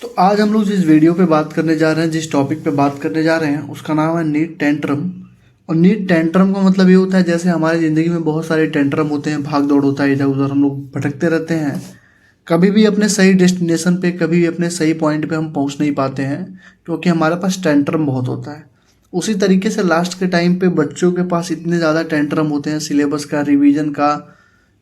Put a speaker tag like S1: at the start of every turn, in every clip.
S1: तो आज हम लोग जिस वीडियो पे बात करने जा रहे हैं, जिस टॉपिक पे बात करने जा रहे हैं, उसका नाम है नीट टेंट्रम। और नीट टेंट्रम का मतलब ये होता है जैसे हमारी ज़िंदगी में बहुत सारे टेंट्रम होते हैं, भाग दौड़ होता है, इधर उधर हम लोग भटकते रहते हैं, कभी भी अपने सही डेस्टिनेशन पे, कभी भी अपने सही पॉइंट पे हम पहुंच नहीं पाते हैं क्योंकि हमारे पास टेंट्रम बहुत होता है। उसी तरीके से लास्ट के टाइम पे बच्चों के पास इतने ज़्यादा टेंट्रम होते हैं, सिलेबस का, रिवीजन का,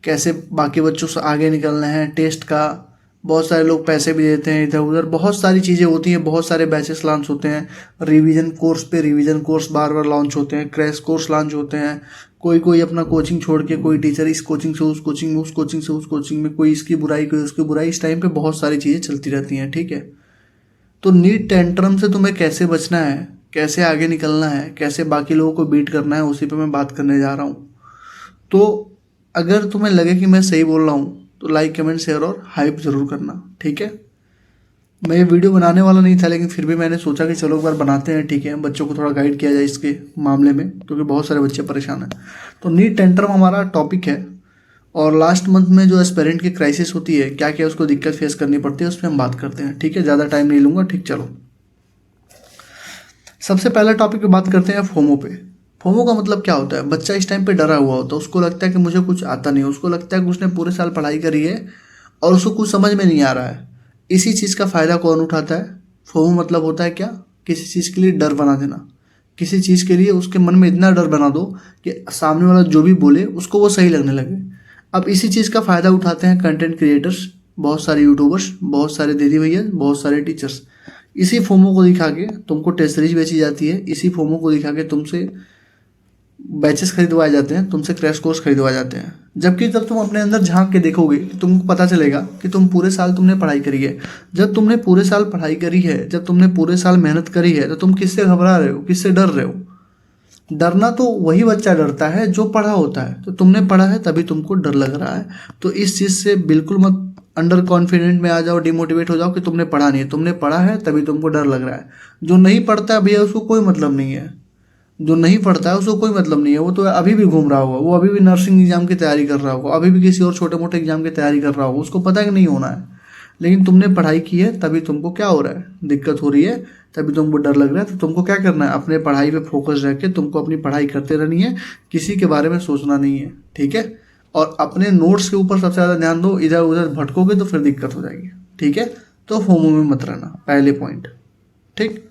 S1: कैसे बाकी बच्चों से आगे निकलना है, टेस्ट का। बहुत सारे लोग पैसे भी देते हैं इधर उधर, बहुत सारी चीज़ें होती हैं, बहुत सारे बैचेस लॉन्च होते हैं। रिवीजन कोर्स पे रिवीजन कोर्स बार बार लॉन्च होते हैं, क्रैश कोर्स लॉन्च होते हैं। कोई कोई अपना कोचिंग छोड़ के, कोई टीचर इस कोचिंग से उस कोचिंग में, उस कोचिंग से उस कोचिंग में, कोई इसकी बुराई कोई उसकी बुराई। इस टाइम पे बहुत सारी चीज़ें चलती रहती हैं, ठीक है। तो नीट टेंट्रम से तुम्हें कैसे बचना है, कैसे आगे निकलना है, कैसे बाकी लोगों को बीट करना है, उसी पे मैं बात करने जा रहा हूँ। तो अगर तुम्हें लगे कि मैं सही बोल रहा हूँ तो लाइक, कमेंट, शेयर और हाइप ज़रूर करना, ठीक है। मैं ये वीडियो बनाने वाला नहीं था, लेकिन फिर भी मैंने सोचा कि चलो एक बार बनाते हैं, ठीक है। बच्चों को थोड़ा गाइड किया जाए इसके मामले में, क्योंकि बहुत सारे बच्चे परेशान हैं। तो नीट टेंट्रम हमारा टॉपिक है, और लास्ट मंथ में जो एस्पिरेंट की क्राइसिस होती है, क्या क्या उसको दिक्कत फेस करनी पड़ती है, उस पर हम बात करते हैं, ठीक है। ज़्यादा टाइम नहीं लूँगा, ठीक। चलो सबसे पहला टॉपिक पे बात करते हैं फोमो पे। फोमो का मतलब क्या होता है? बच्चा इस टाइम पे डरा हुआ होता है, उसको लगता है कि मुझे कुछ आता नहीं, उसको लगता है कि उसने पूरे साल पढ़ाई करी है और उसको कुछ समझ में नहीं आ रहा है। इसी चीज़ का फ़ायदा कौन उठाता है? फोमो मतलब होता है क्या? किसी चीज़ के लिए डर बना देना, किसी चीज़ के लिए उसके मन में इतना डर बना दो कि सामने वाला जो भी बोले उसको वो सही लगने लगे। अब इसी चीज़ का फ़ायदा उठाते हैं कंटेंट क्रिएटर्स, बहुत सारे यूट्यूबर्स, बहुत सारे दीदी भैया, बहुत सारे टीचर्स। इसी फोमो को दिखा के तुमको टेस्ट सीरीज बेची जाती है, इसी फोमो को दिखा के तुमसे बैचेस खरीदवाए जाते हैं, तुमसे क्रैश कोर्स खरीदवाए जाते हैं। जबकि जब तुम अपने अंदर झांक के देखोगे तो तुमको पता चलेगा कि तुम पूरे साल तुमने पढ़ाई करी है। जब तुमने पूरे साल पढ़ाई करी है, जब तुमने पूरे साल मेहनत करी है, तो तुम किससे घबरा रहे हो, किससे डर रहे हो? डरना तो वही बच्चा डरता है जो पढ़ा होता है। तो तुमने पढ़ा है तभी तुमको डर लग रहा है। तो इस चीज़ से बिल्कुल मत अंडर कॉन्फिडेंट में आ जाओ, डिमोटिवेट हो जाओ कि तुमने पढ़ा नहीं है। तुमने पढ़ा है तभी तुमको डर लग रहा है। जो नहीं पढ़ता है भैया, उसको कोई मतलब नहीं है। जो नहीं पढ़ता है उसको कोई मतलब नहीं है, वो तो अभी भी घूम रहा होगा, वो अभी भी नर्सिंग एग्जाम की तैयारी कर रहा होगा, अभी भी किसी और छोटे मोटे एग्जाम की तैयारी कर रहा होगा, उसको पता है कि नहीं होना है। लेकिन तुमने पढ़ाई की है तभी तुमको क्या हो रहा है, दिक्कत हो रही है, तभी तुमको डर लग रहा है। तो तुमको क्या करना है? अपने पढ़ाई पे फोकस रह के तुमको अपनी पढ़ाई करते रहनी है, किसी के बारे में सोचना नहीं है, ठीक है। और अपने नोट्स के ऊपर सबसे ज़्यादा ध्यान दो, इधर उधर भटकोगे तो फिर दिक्कत हो जाएगी, ठीक है। तो फोमो में मत रहना, पहले पॉइंट, ठीक।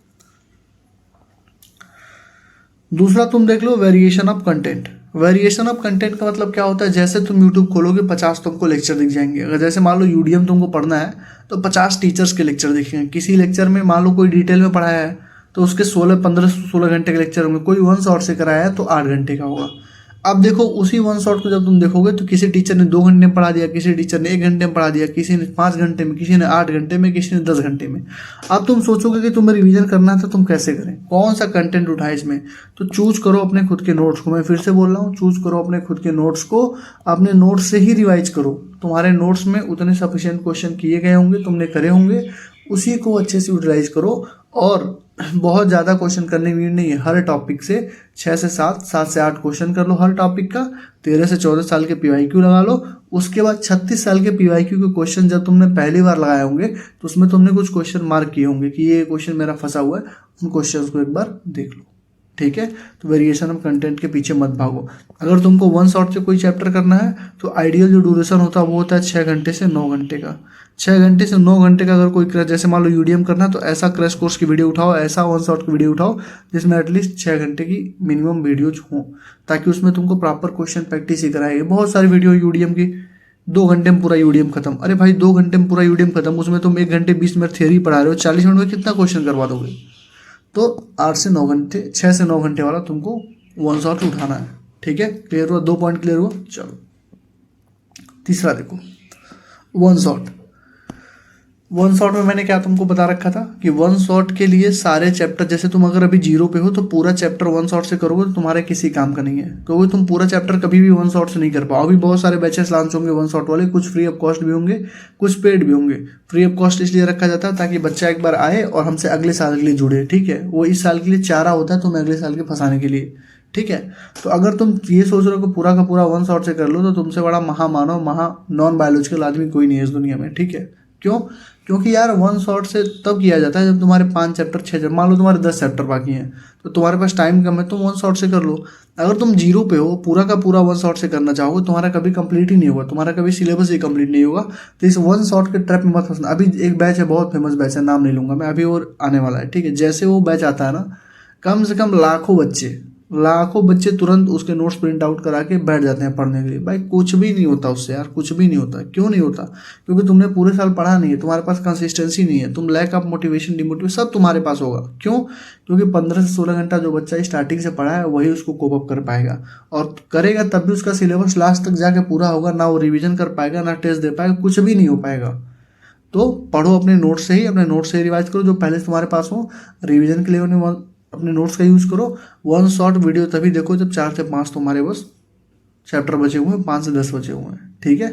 S1: दूसरा तुम देख लो variation of content. Variation of content का मतलब क्या होता है? जैसे तुम यूट्यूब खोलोगे 50 तुमको लेक्चर दिख जाएंगे। अगर जैसे मान लो यूडीएम तुमको पढ़ना है तो 50 टीचर्स के लेक्चर दिखेंगे। किसी लेक्चर में मान लो कोई डिटेल में पढ़ाया है तो उसके 16 घंटे के लेक्चर होंगे। कोई 1 शॉट से कराया है तो 8 घंटे का होगा। अब देखो उसी 1 शॉट को जब तुम देखोगे तो किसी टीचर ने 2 घंटे में पढ़ा दिया, किसी टीचर ने 1 घंटे में पढ़ा दिया, किसी ने 5 घंटे में, किसी ने 8 घंटे में, किसी ने 10 घंटे में। अब तुम सोचोगे कि तुम्हें रिवीजन करना है तो तुम कैसे करें, कौन सा कंटेंट उठाए इसमें? तो चूज करो अपने खुद के नोट्स को। मैं फिर से बोल रहा हूँ, चूज करो अपने खुद के नोट्स को, अपने नोट्स से ही रिवाइज करो। तुम्हारे नोट्स में उतने सफिशिएंट क्वेश्चन किए गए होंगे, तुमने करे होंगे, उसी को अच्छे से यूटिलाइज करो। और बहुत ज़्यादा क्वेश्चन करने की नहीं है। हर टॉपिक से 6 से 7, 7 से 8 क्वेश्चन कर लो हर टॉपिक का। 13 से 14 साल के पीवाईक्यू लगा लो। उसके बाद 36 साल के पीवाईक्यू के क्वेश्चन जब तुमने पहली बार लगाए होंगे तो उसमें तुमने कुछ क्वेश्चन मार्क किए होंगे कि ये क्वेश्चन मेरा फंसा हुआ है, उन क्वेश्चन को एक बार देख लो, ठीक है। तो वेरिएशन ऑफ कंटेंट के पीछे मत भागो। अगर तुमको 1 शॉट से कोई चैप्टर करना है तो आइडियल जो ड्यूरेशन होता है वो होता है 6 घंटे से 9 घंटे का। 6 घंटे से 9 घंटे का अगर कोई जैसे मान लो यूडीएम करना है तो ऐसा क्रैश कोर्स की वीडियो उठाओ, ऐसा 1 शॉट की वीडियो उठाओ जिसमें एटलीस्ट 6 घंटे की मिनिमम वीडियोज हों, ताकि उसमें तुमको प्रॉपर क्वेश्चन प्रैक्टिस ही कराएगी। बहुत सारी वीडियो यूडीएम की 2 घंटे में पूरा यूडीएम खत्म। अरे भाई 2 घंटे में पूरा यूडीएम खत्म, उसमें तुम 1 घंटे 20 मिनट थियरी पढ़ा रहे हो, 40 मिनट में कितना क्वेश्चन करवा दोगे? तो 8 से 9 घंटे, 6 से 9 घंटे वाला तुमको 1 शॉट उठाना है, ठीक है। क्लियर हुआ? 2 पॉइंट क्लियर हुआ। चलो तीसरा देखो, 1 शॉट। 1 शॉट में मैंने क्या तुमको बता रखा था कि 1 शॉट के लिए सारे चैप्टर, जैसे तुम अगर अभी 0 पे हो तो पूरा चैप्टर 1 शॉट से करोगे तो तुम्हारे किसी काम का नहीं है, क्योंकि तुम पूरा चैप्टर कभी भी 1 शॉट से नहीं कर पाओ। अभी बहुत सारे बैचेस लॉन्च होंगे 1 शॉट वाले, कुछ फ्री ऑफ कॉस्ट भी होंगे, कुछ पेड भी होंगे। फ्री ऑफ कॉस्ट इसलिए रखा जाता है ताकि बच्चा एक बार आए और हमसे अगले साल के लिए जुड़े, ठीक है। वो इस साल के लिए चारा होता है तुम्हें अगले साल के फंसाने के लिए, ठीक है। तो अगर तुम ये सोच रहे हो कि पूरा का पूरा 1 शॉट से कर लो तो तुमसे बड़ा महामानव, नॉन बायोलॉजिकल आदमी कोई नहीं है इस दुनिया में, ठीक है। क्यों? क्योंकि यार वन शॉट से तब किया जाता है जब तुम्हारे 5 चैप्टर 6 चैप्टर, मान लो तुम्हारे 10 चैप्टर बाकी हैं तो तुम्हारे पास टाइम कम है, तुम वन शॉट से कर लो। अगर तुम जीरो पे हो, पूरा का पूरा वन शॉट से करना चाहोगे, तुम्हारा कभी कंप्लीट ही नहीं होगा, तुम्हारा कभी सिलेबस ही कंप्लीट नहीं होगा। तो इस वन शॉट के ट्रैप में मत फंसना। अभी एक बैच है, बहुत फेमस बैच है, नाम नहीं लूंगा मैं, अभी और आने वाला है, ठीक है। जैसे वो बैच आता है ना, कम से कम लाखों बच्चे तुरंत उसके नोट्स प्रिंट आउट करा के बैठ जाते हैं पढ़ने के लिए। भाई कुछ भी नहीं होता उससे यार, कुछ भी नहीं होता। क्यों नहीं होता? क्योंकि तुमने पूरे साल पढ़ा नहीं है, तुम्हारे पास कंसिस्टेंसी नहीं है, तुम लैक ऑफ मोटिवेशन, डिमोटिवेशन सब तुम्हारे पास होगा। क्यों? क्योंकि 15 से 16 घंटा जो बच्चा स्टार्टिंग से पढ़ा है वही उसको कोप अप कर पाएगा, और करेगा तब भी उसका सिलेबस लास्ट तक जाके पूरा होगा। ना वो रिविजन कर पाएगा, ना टेस्ट दे पाएगा, कुछ भी नहीं हो पाएगा। तो पढ़ो अपने नोट से ही, अपने नोट से ही रिवाइज करो जो पहले से तुम्हारे पास हो। रिवीजन के लिए अपने नोट्स का यूज़ करो। वन शॉट वीडियो तभी देखो जब 4 से 5 तुम्हारे बस चैप्टर बचे हुए हैं, 5 से 10 बचे हुए हैं, ठीक है।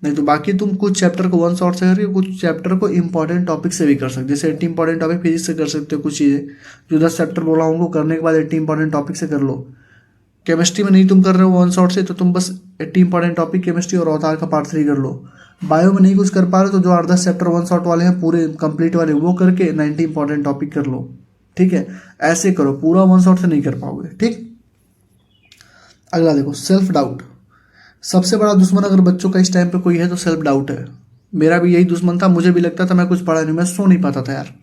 S1: नहीं तो बाकी तुम कुछ चैप्टर को वन शॉट से करके कुछ चैप्टर को इंपॉर्टेंट टॉपिक से भी कर सकते हो। जैसे 80 इंपॉर्टेंट टॉपिक फिजिक्स से कर सकते हो। कुछ चीज़ें जो 10 चैप्टर बोला हूँ उनको करने के बाद 80 इंपॉर्टेंट टॉपिक से कर लो। केमिस्ट्री में नहीं तुम कर रहे हो वन शॉट से, तो तुम बस 80 इंपॉर्टेंट टॉपिक केमिस्ट्री और अवतार का पार्ट 3 कर लो। बायो में नहीं कुछ कर पा रहे तो जो 8-10 चैप्टर वन शॉट वाले हैं पूरे कंप्लीट वाले, वो करके 90 इंपॉर्टेंट टॉपिक कर लो, ठीक है। ऐसे करो, पूरा वन शॉट से नहीं कर पाओगे, ठीक। अगला देखो, सेल्फ डाउट। सबसे बड़ा दुश्मन अगर बच्चों का इस टाइम पे कोई है तो सेल्फ डाउट है। मेरा भी यही दुश्मन था, मुझे भी लगता था मैं कुछ पढ़ा नहीं, मैं सो नहीं पाता था यार।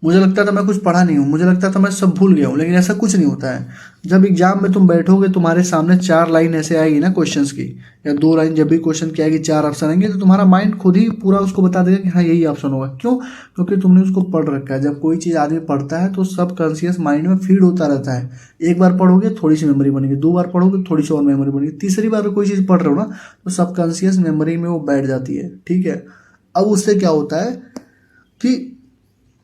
S1: मुझे लगता था मैं कुछ पढ़ा नहीं हूँ, मुझे लगता था मैं सब भूल गया हूँ, लेकिन ऐसा कुछ नहीं होता है। जब एग्जाम में तुम बैठोगे, तुम्हारे सामने 4 लाइन ऐसे आएगी ना क्वेश्चंस की, या 2 लाइन, जब भी क्वेश्चन की आएगी 4 ऑप्शन आएंगे, तो तुम्हारा माइंड खुद ही पूरा उसको बता देगा कि हाँ यही ऑप्शन होगा। क्यों? क्योंकि तुमने उसको पढ़ रखा है। जब कोई चीज़ आदमी पढ़ता है तो सब कॉन्शियस माइंड में फीड होता रहता है। एक बार पढ़ोगे थोड़ी सी मेमोरी बनेगी, 2 बार पढ़ोगे थोड़ी सी और मेमोरी बनेगी, तीसरी बार कोई चीज़ पढ़ रहे हो ना तो सब कॉन्शियस मेमोरी में वो बैठ जाती है, ठीक है। अब उससे क्या होता है कि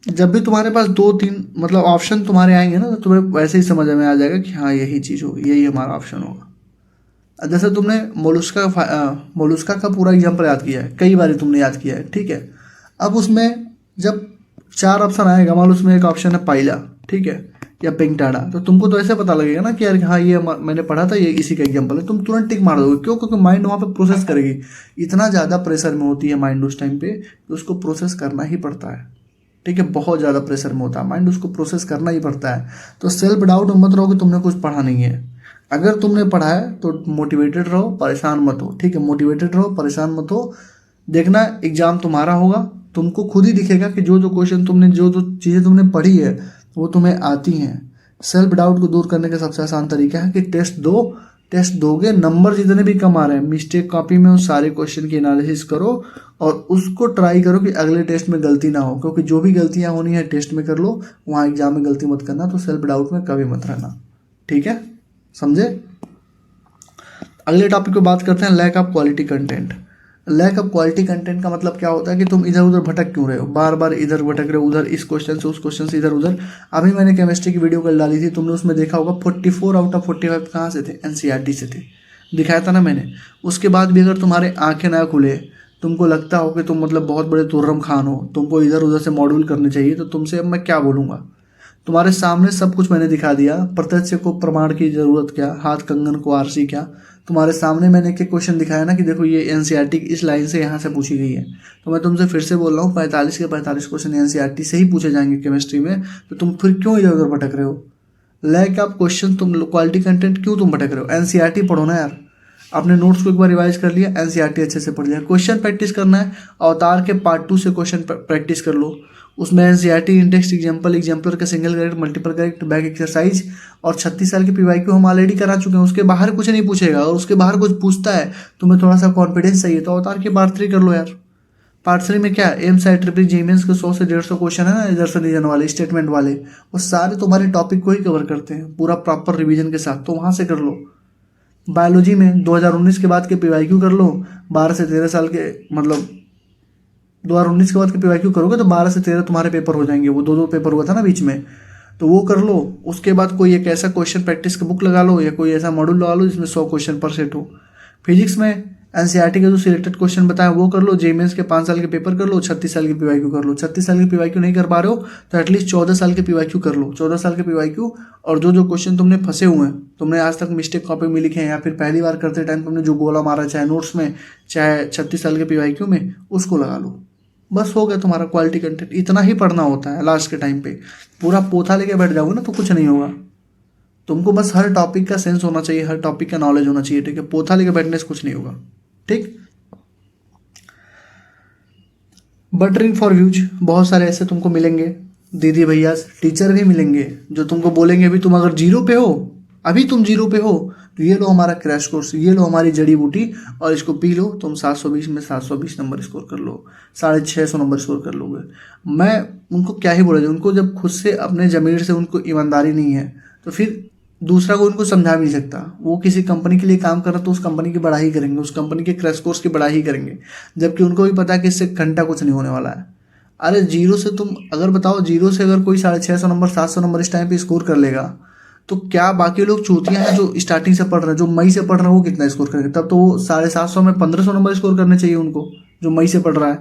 S1: जब भी तुम्हारे पास 2-3 मतलब ऑप्शन तुम्हारे आएंगे ना, तो तुम्हें वैसे ही समझ में आ जाएगा कि हाँ यही चीज़ होगी, यही हमारा ऑप्शन होगा। जैसे तुमने मोलुस्का का पूरा एग्जाम्पल याद किया है, कई बार तुमने याद किया है, ठीक है। अब उसमें जब 4 ऑप्शन आएगा, मान लो उसमें एक ऑप्शन है पाइला, ठीक है, या पिंकटाडा, तो तुमको तो ऐसे पता लगेगा ना कि यार हाँ ये मैंने पढ़ा था, ये इसी का एग्जाम्पल है। तुम तुरंत टिक मार दोगे। क्यों? क्योंकि माइंड वहाँ पे प्रोसेस करेगी। इतना ज़्यादा प्रेशर में होती है माइंड उस टाइम पे कि उसको प्रोसेस करना ही पड़ता है, ठीक है। बहुत ज़्यादा प्रेशर में होता है माइंड, उसको प्रोसेस करना ही पड़ता है। तो सेल्फ डाउट में मत रहो कि तुमने कुछ पढ़ा नहीं है। अगर तुमने पढ़ा है तो मोटिवेटेड रहो, परेशान मत हो, ठीक है। मोटिवेटेड रहो, परेशान मत हो। देखना एग्जाम तुम्हारा होगा, तुमको खुद ही दिखेगा कि जो जो क्वेश्चन तुमने, जो जो चीज़ें तुमने पढ़ी है वो तुम्हें आती हैं। सेल्फ डाउट को दूर करने का सबसे आसान तरीका है कि टेस्ट दो। टेस्ट दोगे, नंबर जितने भी कम आ रहे हैं, मिस्टेक कॉपी में उस सारे क्वेश्चन की एनालिसिस करो और उसको ट्राई करो कि अगले टेस्ट में गलती ना हो। क्योंकि जो भी गलतियां होनी है टेस्ट में कर लो, वहाँ एग्जाम में गलती मत करना। तो सेल्फ डाउट में कभी मत रहना, ठीक है, समझे। अगले टॉपिक पे बात करते हैं, lack of quality content. Lack of quality content का मतलब क्या होता है कि तुम इधर उधर भटक क्यों रहे हो, बार बार इधर भटक रहे हो, उधर इस क्वेश्चन से उस क्वेश्चन से इधर उधर। अभी मैंने केमिस्ट्री की वीडियो कल डाली थी, तुमने उसमें देखा होगा 44 आउट ऑफ 45 कहाँ से थे, एनसीईआरटी से थे, दिखाया था ना मैंने। उसके बाद भी अगर तुम्हारे आंखें ना खुले, तुमको लगता हो कि तुम मतलब बहुत बड़े तुर्रम खान हो, तुमको इधर उधर से मॉड्यूल करने चाहिए, तो तुमसे अब मैं क्या बोलूँगा। तुम्हारे सामने सब कुछ मैंने दिखा दिया। प्रत्यक्ष को प्रमाण की जरूरत क्या, हाथ कंगन को आरसी क्या। तुम्हारे सामने मैंने एक क्वेश्चन दिखाया ना कि देखो ये एनसीईआरटी इस लाइन से यहाँ से पूछी गई है। तो मैं तुमसे फिर से बोल रहा हूँ, 45 के 45 क्वेश्चन एनसीईआरटी से ही पूछे जाएंगे केमिस्ट्री में। तो तुम फिर क्यों इधर उधर भटक रहे हो। लैक ऑफ क्वेश्चन, तुम क्वालिटी कंटेंट क्यों तुम भटक रहे हो। एनसीईआरटी पढ़ो ना यार, आपने नोट्स को एक बार रिवाइज कर लिया, एनसीईआरटी अच्छे से पढ़ लिया। क्वेश्चन प्रैक्टिस करना है, अवतार के पार्ट 2 से क्वेश्चन प्रैक्टिस कर लो। उसमें एनसीईआरटी, इंडेक्स, एग्जाम्पल, एग्जाम्पलर का single correct, multiple correct, back exercise और 36 साल के पीवाईक्यू हम ऑलरेडी करा चुके हैं। उसके बाहर कुछ नहीं पूछेगा, और उसके बाहर कुछ पूछता है तुम्हें थोड़ा सा कॉन्फिडेंस चाहिए तो अवतार के पार्ट 3 कर लो यार। पार्ट 3 में क्या है, एम साइड ट्रिपल जेमेंस के 100 से 150 क्वेश्चन है ना, इधर से रीजन वाले, स्टेटमेंट वाले, वो सारे तुम्हारे टॉपिक को ही कवर करते हैं पूरा प्रॉपर रिवीजन के साथ, तो वहाँ से कर लो। बायोलॉजी में 2019 के बाद के पीवाईक्यू कर लो, 12 से 13 साल के, मतलब 2019 के बाद के पीवाईक्यू करोगे तो 12 से 13 तुम्हारे पेपर हो जाएंगे। वो 2-2 पेपर हुआ था ना बीच में, तो वो कर लो। उसके बाद कोई एक ऐसा क्वेश्चन प्रैक्टिस का बुक लगा लो, या कोई ऐसा मॉड्यूल लगा लो जिसमें 100 क्वेश्चन पर सेट हो। फिजिक्स में एनसीईआरटी के जो सिलेक्टेड क्वेश्चन बताया वो कर लो। जेमेंस के 5 साल के पेपर कर लो, 36 साल के पीवाईक्यू कर लो। 36 साल के पीवाईक्यू नहीं कर पा रहे हो तो एटलीस्ट 14 साल के पीवाईक्यू कर लो। 14 साल के पीवाईक्यू, और जो जो क्वेश्चन तुमने फंसे हुए हैं, तुमने आज तक मिस्टेक कॉपी में लिखे हैं, या फिर पहली बार करते टाइम तुमने जो गोला मारा, चाहे नोट्स में चाहे 36 साल के पीवाईक्यू में, उसको लगा लो। बस हो गया तुम्हारा क्वालिटी कंटेंट। इतना ही पढ़ना होता है लास्ट के टाइम पे। पूरा पोथा लेके बैठ जाओगे ना तो कुछ नहीं होगा। तुमको बस हर टॉपिक का सेंस होना चाहिए, हर टॉपिक का नॉलेज होना चाहिए, ठीक है। पोथा लेके बैठने से कुछ नहीं होगा, ठीक। बटरिंग फॉर व्यूज, बहुत सारे ऐसे तुमको मिलेंगे, दीदी भैया टीचर भी मिलेंगे जो तुमको बोलेंगे अभी तुम अगर जीरो पे हो, अभी तुम जीरो पे हो तो ये लो हमारा क्रैश कोर्स, ये लो हमारी जड़ी बूटी और इसको पी लो, तुम 720 में 720 नंबर स्कोर कर लो, 650 नंबर स्कोर कर लोगे। मैं उनको क्या ही बोला, उनको जब खुद से अपने ज़मीर से उनको ईमानदारी नहीं है तो फिर दूसरा को उनको समझा भी नहीं सकता। वो किसी कंपनी के लिए काम कर रहा तो उस कंपनी की बड़ाई करेंगे, उस कंपनी के क्रैश कोर्स की बड़ाई करेंगे, जबकि उनको भी पता है कि इससे घंटा कुछ नहीं होने वाला है। अरे जीरो से तुम अगर बताओ, जीरो से अगर कोई 650 नंबर 700 नंबर इस टाइम पे स्कोर कर लेगा तो क्या बाकी लोग चूतियां हैं जो स्टार्टिंग से पढ़ रहे हैं, जो मई से पढ़ रहे हैं, वो कितना स्कोर करेंगे? तब तो वो 750 में 1500 नंबर स्कोर करने चाहिए उनको, जो मई से पढ़ रहा है,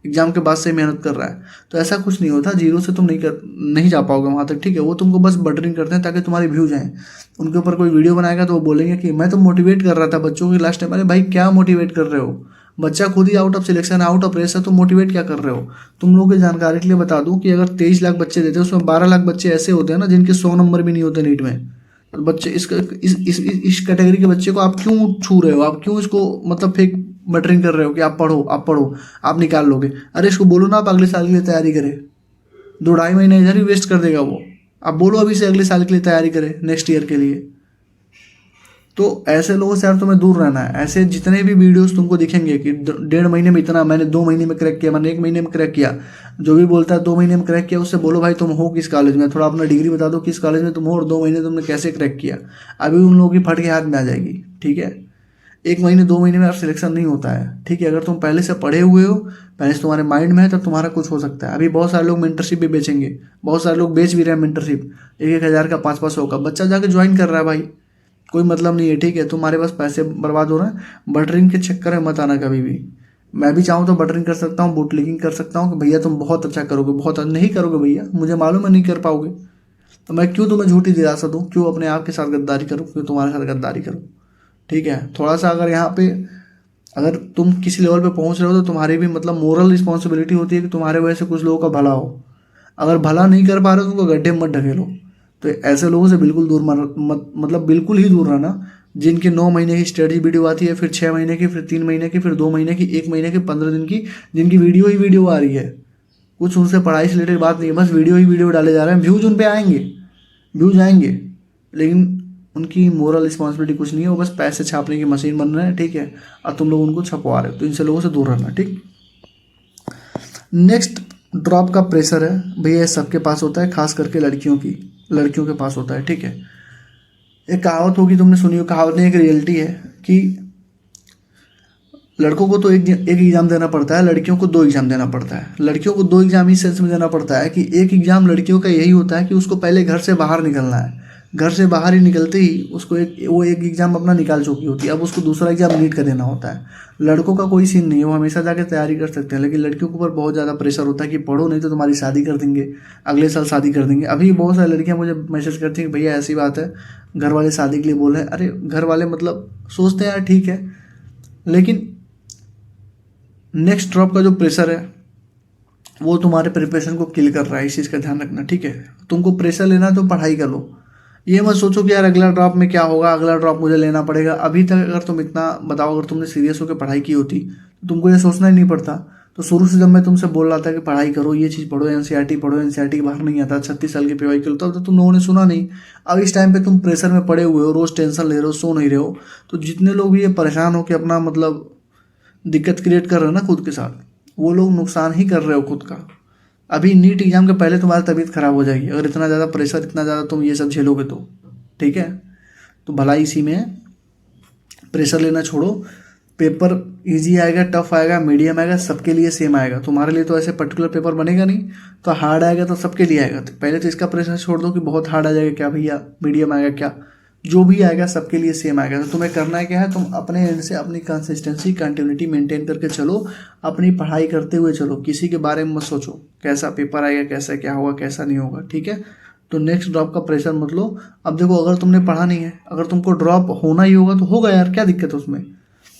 S1: एग्जाम के बाद से मेहनत कर रहा है। तो ऐसा कुछ नहीं होता, जीरो से तुम नहीं जा पाओगे वहाँ तक, ठीक है। वो तुमको बस बटरिंग करते हैं ताकि तुम्हारी व्यूज आएँ। उनके ऊपर कोई वीडियो बनाएगा तो वो बोलेंगे कि मैं तो मोटिवेट कर रहा था बच्चों की लास्ट टाइम। अरे भाई क्या मोटिवेट कर रहे हो? बच्चा खुद ही out of selection, out of race है, तो मोटिवेट क्या कर रहे हो? तुम लोगों की जानकारी के लिए बता दूं कि अगर 23 लाख बच्चे देते हैं उसमें 12 लाख बच्चे ऐसे होते हैं ना जिनके 100 नंबर भी नहीं होते नीट में। तो बच्चे इस कैटेगरी के बच्चे को आप क्यों छू रहे हो? आप क्यों इसको मतलब फेक बटरिंग कर रहे हो कि आप पढ़ो आप पढ़ो आप निकाल लोगे? अरे इसको बोलो ना आप अगले साल के लिए तैयारी करें, 2-2.5 महीने इधर ही वेस्ट कर देगा वो। आप बोलो अभी से अगले साल के लिए तैयारी करें, नेक्स्ट ईयर के लिए। तो ऐसे लोगों से यार तुम्हें दूर रहना है। ऐसे जितने भी वीडियोस तुमको दिखेंगे कि 1.5 महीने में इतना, मैंने 2 महीने में क्रैक किया, मैंने 1 महीने में क्रैक किया, जो भी बोलता है 2 महीने में क्रैक किया, उससे बोलो भाई तुम हो किस कॉलेज में, थोड़ा अपना डिग्री बता दो किस कॉलेज में तुम हो और 2 महीने तुमने कैसे क्रैक किया। अभी उन लोगों की फट के हाथ में आ जाएगी, ठीक है। 1 महीने 2 महीने में आप सिलेक्शन नहीं होता है, ठीक है। अगर तुम पहले से पढ़े हुए हो, पहले से तुम्हारे माइंड में है, तब तुम्हारा कुछ हो सकता है। अभी बहुत सारे लोग मेंटरशिप भी बेचेंगे, बहुत सारे लोग बेच भी रहे हैं मेंटरशिप, 1-1 हज़ार का 500-500 का बच्चा जाके ज्वाइन कर रहा है भाई, कोई मतलब नहीं है, ठीक है। तुम्हारे पास पैसे बर्बाद हो रहे हैं। बटरिंग के चक्कर में मत आना कभी भी। मैं भी चाहूँ तो बटरिंग कर सकता हूँ, बूटलीगिंग कर सकता हूँ कि भैया तुम बहुत अच्छा करोगे, बहुत नहीं करोगे भैया, मुझे मालूम है नहीं कर पाओगे, तो मैं क्यों तुम्हें झूठी दिलासा दूँ, क्यों अपने आप के साथ गद्दारी करूँ, क्यों तुम्हारे साथ गद्दारी करूँ, ठीक है। थोड़ा सा अगर यहाँ पे अगर तुम किसी लेवल पे पहुँच रहे हो तो तुम्हारी भी मतलब मोरल रिस्पॉन्सिबिलिटी होती है कि तुम्हारे वजह से कुछ लोगों का भला हो। अगर भला नहीं कर पा रहे हो तो उनको गड्ढे में मत ढकेलो। तो ऐसे लोगों से बिल्कुल दूर मत मतलब बिल्कुल ही दूर रहना, जिनके 9 महीने की स्टडी वीडियो आती है, फिर 6 महीने की, फिर 3 महीने की, फिर 2 महीने की, 1 महीने की, 15 दिन की, जिनकी वीडियो ही वीडियो आ रही है। कुछ उनसे पढ़ाई से रिलेटेड बात नहीं है, बस वीडियो ही वीडियो डाले जा रहे हैं। व्यूज उन पे आएंगे, व्यूज आएंगे, लेकिन उनकी मोरल रिस्पॉन्सिबिलिटी कुछ नहीं है, वो बस पैसे छापने की मशीन बन रहे हैं, ठीक है। और तुम लोग उनको छपवा रहे हो, तो इनसे लोगों से दूर रहना, ठीक। नेक्स्ट ड्रॉप का प्रेशर है भैया, सबके पास होता है, खास करके लड़कियों के पास होता है, ठीक है। एक कहावत होगी, तुमने सुनी हो, कहावत नहीं एक रियलिटी है कि लड़कों को तो एक एग्ज़ाम देना पड़ता है, लड़कियों को 2 एग्ज़ाम देना पड़ता है। लड़कियों को 2 एग्ज़ाम इस सेंस में देना पड़ता है कि एक एग्ज़ाम लड़कियों का यही होता है कि उसको पहले घर से बाहर निकलना है, घर से बाहर ही निकलते ही उसको वो एक एग्ज़ाम अपना निकाल चुकी होती है, अब उसको दूसरा एग्ज़ाम नीट का देना होता है। लड़कों का कोई सीन नहीं है, वो हमेशा जाके तैयारी कर सकते हैं, लेकिन लड़कियों के ऊपर बहुत ज़्यादा प्रेशर होता है कि पढ़ो नहीं तो तुम्हारी शादी कर देंगे, अगले साल शादी कर देंगे। अभी बहुत सारी लड़कियाँ मुझे मैसेज करती हैं कि भैया ऐसी बात है, घर वाले शादी के लिए बोल रहे हैं। अरे घर वाले मतलब सोचते हैं यार ठीक है, लेकिन नेक्स्ट ड्रॉप का जो प्रेशर है वो तुम्हारे प्रिपरेशन को किल कर रहा है, इस चीज़ का ध्यान रखना, ठीक है। तुमको प्रेशर लेना तो पढ़ाई कर लो, ये मत सोचो कि यार अगला ड्रॉप में क्या होगा, अगला ड्रॉप मुझे लेना पड़ेगा। अभी तक अगर तुम इतना बताओ, अगर तुमने सीरियस होकर पढ़ाई की होती तो तुमको ये सोचना ही नहीं पड़ता। तो शुरू से जब मैं तुमसे बोल रहा था कि पढ़ाई करो, ये चीज़ पढ़ो, एनसीईआरटी पढ़ो, एनसीईआरटी के बाहर नहीं आता, 36 साल की पीवाई करो, तब तो तुम लोगों ने सुना नहीं। अब इस टाइम पे तुम प्रेशर में पड़े हुए हो, रोज़ टेंशन ले रहे हो, सो नहीं रहे हो। तो जितने लोग भी ये परेशान हो के अपना मतलब दिक्कत क्रिएट कर रहे हो ना खुद के साथ, वो लोग नुकसान ही कर रहे हो खुद का। अभी नीट एग्जाम के पहले तुम्हारी तबीयत खराब हो जाएगी अगर इतना ज़्यादा प्रेशर, इतना ज़्यादा तुम ये सब झेलोगे तो, ठीक है। तो भलाई इसी में है, प्रेशर लेना छोड़ो। पेपर इजी आएगा, टफ आएगा, मीडियम आएगा, सबके लिए सेम आएगा। तुम्हारे लिए तो ऐसे पर्टिकुलर पेपर बनेगा नहीं, तो हार्ड आएगा तो सबके लिए आएगा। तो पहले तो इसका प्रेशर छोड़ दो कि बहुत हार्ड आ जाएगा क्या भैया, मीडियम आएगा क्या, जो भी आएगा सबके लिए सेम आएगा। तो तुम्हें करना है क्या है, तुम अपने एंड से अपनी कंसिस्टेंसी कंटिन्यूटी मेंटेन करके चलो, अपनी पढ़ाई करते हुए चलो, किसी के बारे में मत सोचो कैसा पेपर आएगा, कैसा क्या होगा, कैसा नहीं होगा, ठीक है। तो नेक्स्ट ड्रॉप का प्रेशर मत लो। अब देखो, अगर तुमने पढ़ा नहीं है, अगर तुमको ड्रॉप होना ही होगा तो होगा यार, क्या दिक्कत है उसमें।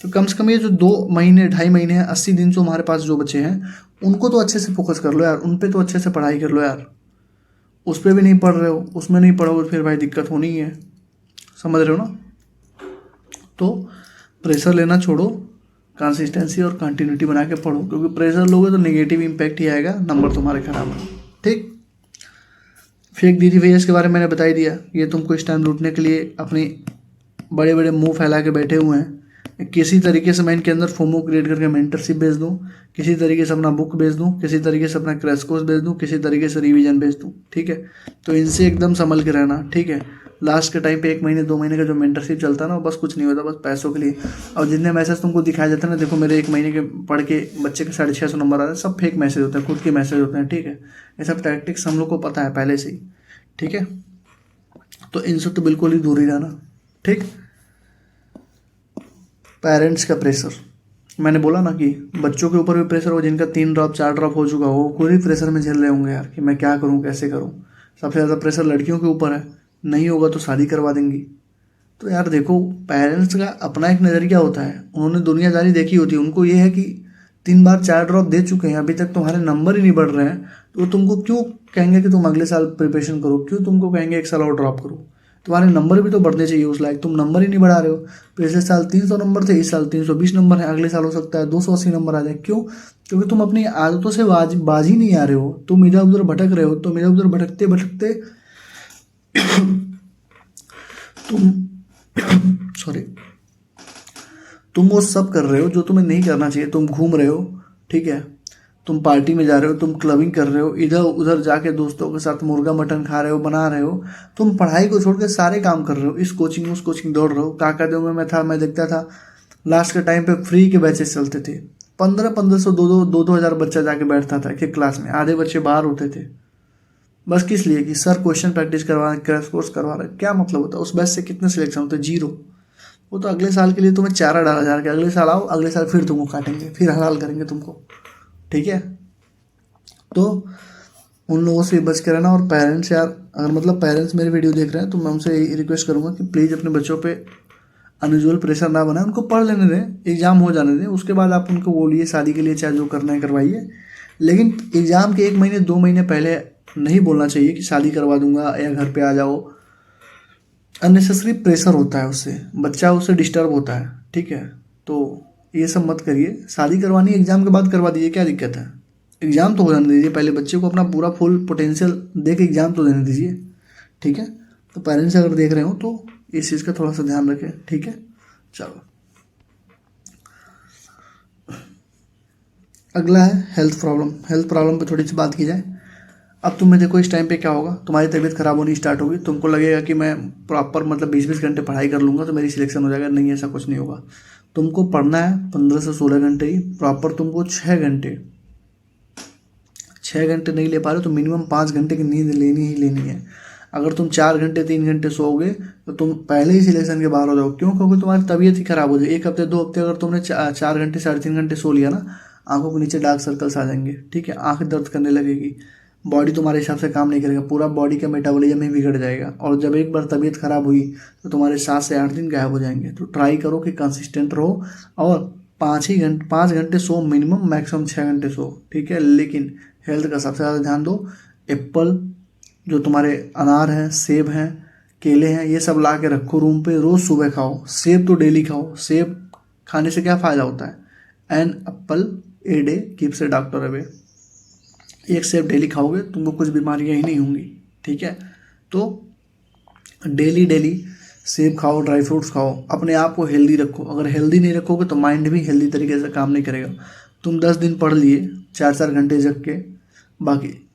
S1: तो कम से कम ये जो 2 महीने 2.5 महीने हैं, 80 दिन जो हमारे पास जो बचे हैं, उनको तो अच्छे से फोकस कर लो यार, उन पे तो अच्छे से पढ़ाई कर लो यार। उस पर भी नहीं पढ़ रहे हो, उसमें नहीं पढ़ोगे फिर भाई दिक्कत होनी ही है, समझ रहे हो ना। तो प्रेशर लेना छोड़ो, कंसिस्टेंसी और कंटिन्यूटी बना के पढ़ो, क्योंकि प्रेशर लोगे तो नेगेटिव इम्पैक्ट ही आएगा, नंबर तुम्हारे खराब होंगे। ठीक। फेक दीदी भैया के बारे में मैंने बता ही दिया, ये तुमको इस टाइम लूटने के लिए अपनी बड़े बड़े मुंह फैला के बैठे हुए हैं। किसी तरीके से मैं इनके अंदर फोमो क्रिएट करके मेंटरशिप भेज दूँ, किसी तरीके से अपना बुक भेज दूँ, किसी तरीके से अपना क्रैश कोर्स भेज दूँ, किसी तरीके से रिवीजन भेज दूँ। ठीक है, तो इनसे एकदम संभल के रहना। ठीक है, लास्ट के टाइम पे 1 महीने 2 महीने का जो मेंटरशिप चलता है ना, वो बस कुछ नहीं होता, बस पैसों के लिए। और जितने मैसेज तुमको दिखाए जाते हैं ना, देखो मेरे 1 महीने के पढ़ के बच्चे के 650 नंबर आ रहे हैं, सब फेक मैसेज होते हैं, खुद के मैसेज होते हैं। ठीक है, ये सब टैक्टिक्स हम लोग को पता है पहले से ही। ठीक है, तो इनसे तो बिल्कुल ही दूर ही रहना। ठीक। पेरेंट्स का प्रेशर, मैंने बोला ना कि बच्चों के ऊपर भी प्रेशर हो, जिनका 3 ड्रॉप 4 ड्रॉप हो चुका हो, कोई प्रेशर में झेल रहे होंगे यार कि मैं क्या करूं कैसे करूं। सबसे ज़्यादा प्रेशर लड़कियों के ऊपर है, नहीं होगा तो शादी करवा देंगी। तो यार देखो, पेरेंट्स का अपना एक नज़रिया होता है, उन्होंने दुनियादारी देखी होती है, उनको ये है कि 3 बार 4 ड्रॉप दे चुके हैं, अभी तक तुम्हारे नंबर ही नहीं बढ़ रहे हैं, तो तुमको क्यों कहेंगे कि तुम अगले साल प्रिपरेशन करो, क्यों तुमको कहेंगे 1 साल और ड्रॉप करो। तुम्हारे नंबर भी तो बढ़ने चाहिए उस लायक, तुम नंबर ही नहीं बढ़ा रहे हो। पिछले साल 300 नंबर थे, इस साल 320 नंबर है, अगले साल हो सकता है 280 नंबर आ जाए। क्यों? क्योंकि तुम अपनी आदतों से बाज ही नहीं आ रहे हो, तुम इधर उधर भटक रहे हो। तुम इधर उधर भटकते भटकते तुम सॉरी तुम वो सब कर रहे हो जो तुम्हें नहीं करना चाहिए। तुम घूम रहे हो, ठीक है, तुम पार्टी में जा रहे हो, तुम क्लबिंग कर रहे हो, इधर उधर जाके दोस्तों के साथ मुर्गा मटन खा रहे हो, बना रहे हो। तुम पढ़ाई को छोड़ के सारे काम कर रहे हो, इस कोचिंग उस कोचिंग दौड़ रहे हो। काकादेव में मैं था, मैं देखता था लास्ट के टाइम पे फ्री के बैचेस चलते थे, 1500 दो हज़ार बच्चा जाके बैठता था एक क्लास में, आधे बच्चे बाहर होते थे। बस किस लिए कि सर क्वेश्चन प्रैक्टिस करवा रहे, क्रैश कोर्स करवा रहे। क्या मतलब होता है? उस बैच से कितने सिलेक्शन होते? 0। वो तो अगले साल के लिए तुम्हें चारा डाला जा रहा है, अगले साल आओ, अगले साल फिर तुमको काटेंगे, फिर हलाल करेंगे तुमको। ठीक है, तो उन लोगों से बच के रहना। और पेरेंट्स यार, अगर मतलब पेरेंट्स मेरे वीडियो देख रहे हैं तो मैं उनसे रिक्वेस्ट करूंगा कि प्लीज़ अपने बच्चों पे अनयूजुअल प्रेशर ना बनाए, उनको पढ़ लेने दें, एग्ज़ाम हो जाने दें, उसके बाद आप उनको बोलिए शादी के लिए चाहे जो करना है करवाइए। लेकिन एग्ज़ाम के 1 महीने 2 महीने पहले नहीं बोलना चाहिए कि शादी करवा दूंगा या घर पे आ जाओ। अननेसेसरी प्रेशर होता है, उससे बच्चा उससे डिस्टर्ब होता है। ठीक है, तो ये सब मत करिए। शादी करवानी एग्ज़ाम के बाद करवा दीजिए, क्या दिक्कत है? एग्ज़ाम तो हो जाने दीजिए, पहले बच्चे को अपना पूरा फुल पोटेंशियल दे के एग्ज़ाम तो देने दीजिए। ठीक है, तो पेरेंट्स अगर देख रहे हो तो इस चीज़ का थोड़ा सा ध्यान रखें। ठीक है, चलो अगला है हेल्थ प्रॉब्लम। हेल्थ प्रॉब्लम पे थोड़ी सी बात की जाए। अब तुम्हें देखो इस टाइम पे क्या होगा, तुम्हारी तबीयत खराब होनी स्टार्ट होगी, तुमको लगेगा कि मैं प्रॉपर मतलब 20-20 घंटे पढ़ाई कर लूँगा तो मेरी सिलेक्शन हो जाएगा। नहीं, ऐसा कुछ नहीं होगा। तुमको पढ़ना है 15 से 16 घंटे ही प्रॉपर। तुमको 6 घंटे नहीं ले पा रहे हो तो मिनिमम 5 घंटे की नींद लेनी ही लेनी है। अगर तुम 4 घंटे 3 घंटे सोओगे तो तुम पहले ही सिलेक्शन के बाहर हो जाओगे। क्यों? क्योंकि तुम्हारी तबीयत ही खराब हो जाएगी। 1 हफ्ते 2 हफ्ते अगर तुमने 4 घंटे 3.5 घंटे सो लिया ना, आंखों के नीचे डार्क सर्कल्स आ जाएंगे। ठीक है, आंख दर्द करने लगेगी, बॉडी तुम्हारे हिसाब से काम नहीं करेगा, पूरा बॉडी का मेटाबॉलिज्म ही बिगड़ जाएगा। और जब एक बार तबीयत खराब हुई तो तुम्हारे 7 से 8 दिन गायब हो जाएंगे। तो ट्राई करो कि कंसिस्टेंट रहो और 5 घंटे सो मिनिमम, मैक्सिमम 6 घंटे सो। ठीक है, लेकिन हेल्थ का सबसे ज़्यादा ध्यान दो। एप्पल, जो तुम्हारे अनार हैं, सेब हैं, केले हैं, ये सब ला के रखो रूम पे, रोज़ सुबह खाओ। सेब तो डेली खाओ। सेब खाने से क्या फ़ायदा होता है? An apple a day keeps a doctor away. एक सेब डेली खाओगे तुमको कुछ बीमारियां ही नहीं होंगी। ठीक है, तो डेली सेब खाओ, ड्राई फ्रूट्स खाओ, अपने आप को हेल्दी रखो। अगर हेल्दी नहीं रखोगे तो माइंड भी हेल्दी तरीके से काम नहीं करेगा। तुम 10 दिन पढ़ लिए 4-4 घंटे जग के, बाकी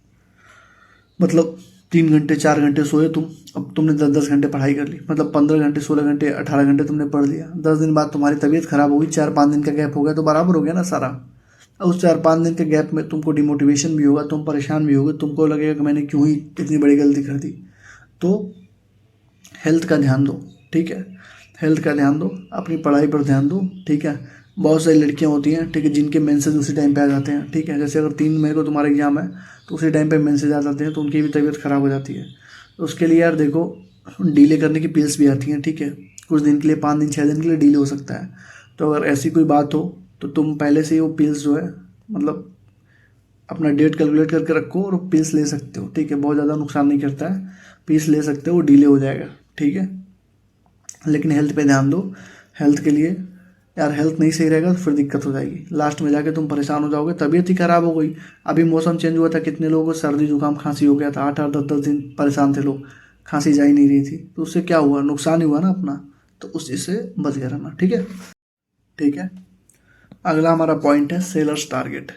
S1: मतलब 3 घंटे 4 घंटे सोए तुम, अब तुमने 10-10 घंटे पढ़ाई कर ली, मतलब 15 घंटे 16 घंटे 18 घंटे तुमने पढ़ लिया। 10 दिन बाद तुम्हारी तबीयत खराब होगी, 4-5 दिन का गैप हो गया तो बराबर हो गया ना सारा। अब उस 4-5 दिन के गैप में तुमको डिमोटिवेशन भी होगा, तुम परेशान भी होगे, तुमको लगेगा कि मैंने क्यों ही इतनी बड़ी गलती कर दी। तो हेल्थ का ध्यान दो। ठीक है, हेल्थ का ध्यान दो, अपनी पढ़ाई पर ध्यान दो। ठीक है, बहुत सारी लड़कियां होती हैं, ठीक है, जिनके मेंसेज उसी टाइम पे आ जाते हैं। ठीक है, जैसे अगर 3 मई को तुम्हारा एग्जाम है तो उसी टाइम पे मेंसेज आ जाते हैं, तो उनकी भी तबीयत खराब हो जाती है। तो उसके लिए यार देखो, डीले करने की पिल्स भी आती हैं। ठीक है, कुछ दिन के लिए, 5 दिन 6 दिन के लिए डीले हो सकता है। तो अगर ऐसी कोई बात हो तो तुम पहले से ही वो पिल्स जो है मतलब अपना डेट कैलकुलेट करके रखो और पिल्स ले सकते हो, ठीक है। बहुत ज़्यादा नुकसान नहीं करता है, पिल्स ले सकते हो, वो डिले हो जाएगा, ठीक है। लेकिन हेल्थ पे ध्यान दो, हेल्थ के लिए यार हेल्थ नहीं सही रहेगा तो फिर दिक्कत हो जाएगी, लास्ट में जाके तुम परेशान हो जाओगे, तबीयत ही खराब हो गई। अभी मौसम चेंज हुआ था, कितने लोगों को सर्दी जुकाम खांसी हो गया था, 8-8 10-10 दिन परेशान थे लोग, खांसी जा ही नहीं रही थी, तो उससे क्या हुआ, नुकसान ही हुआ ना अपना। तो उस चीज़ से बच गया रहना, ठीक है। ठीक है, अगला हमारा पॉइंट है सेलर्स टारगेट।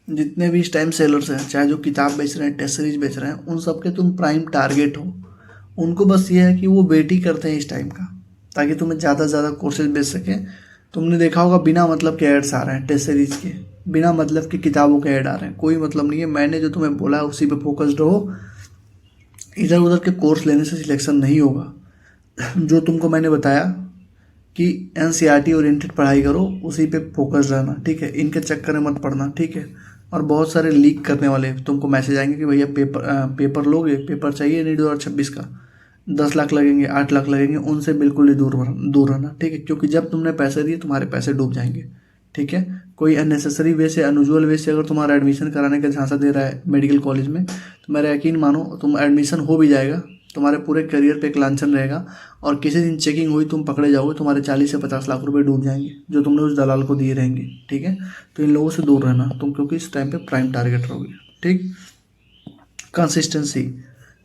S1: जितने भी इस टाइम सेलर्स हैं, चाहे जो किताब बेच रहे हैं, टेस्ट सीरीज बेच रहे हैं, उन सबके तुम प्राइम टारगेट हो। उनको बस ये है कि वो वेट ही करते हैं इस टाइम का, ताकि तुम्हें ज़्यादा से ज़्यादा कोर्सेज बेच सकें। तुमने देखा होगा बिना मतलब के एड्स आ रहे हैं टेस्ट सीरीज के, बिना मतलब की किताबों के ऐड आ रहे हैं, कोई मतलब नहीं है। मैंने जो तुम्हें बोला है उसी पे फोकस्ड रहो, इधर उधर के कोर्स लेने से सिलेक्शन नहीं होगा। जो तुमको मैंने बताया कि एनसीईआरटी ओरिएंटेड पढ़ाई करो, उसी पे फोकस रहना, ठीक है। इनके चक्कर में मत पड़ना, ठीक है। और बहुत सारे लीक करने वाले तुमको मैसेज आएंगे कि भैया पेपर लोगे, पेपर चाहिए नीट 2026 का, 10 लाख लगेंगे, 8 लाख लगेंगे, उनसे बिल्कुल ही दूर रहना, ठीक है। क्योंकि जब तुमने पैसे दिए तुम्हारे पैसे डूब जाएंगे, ठीक है। कोई अननेसेसरी वे से, अनयूजुअल वे से अगर तुम्हारा एडमिशन कराने का झांसा दे रहा है मेडिकल कॉलेज में, तो मेरा यकीन मानो तुम एडमिशन हो भी जाएगा, तुम्हारे पूरे करियर पे एक लांछन रहेगा, और किसी दिन चेकिंग हुई तुम पकड़े जाओगे, तुम्हारे 40 से 50 लाख रुपए डूब जाएंगे जो तुमने उस दलाल को दिए रहेंगे, ठीक है। तो इन लोगों से दूर रहना तुम, क्योंकि इस टाइम पे प्राइम टारगेट रहोगे, ठीक।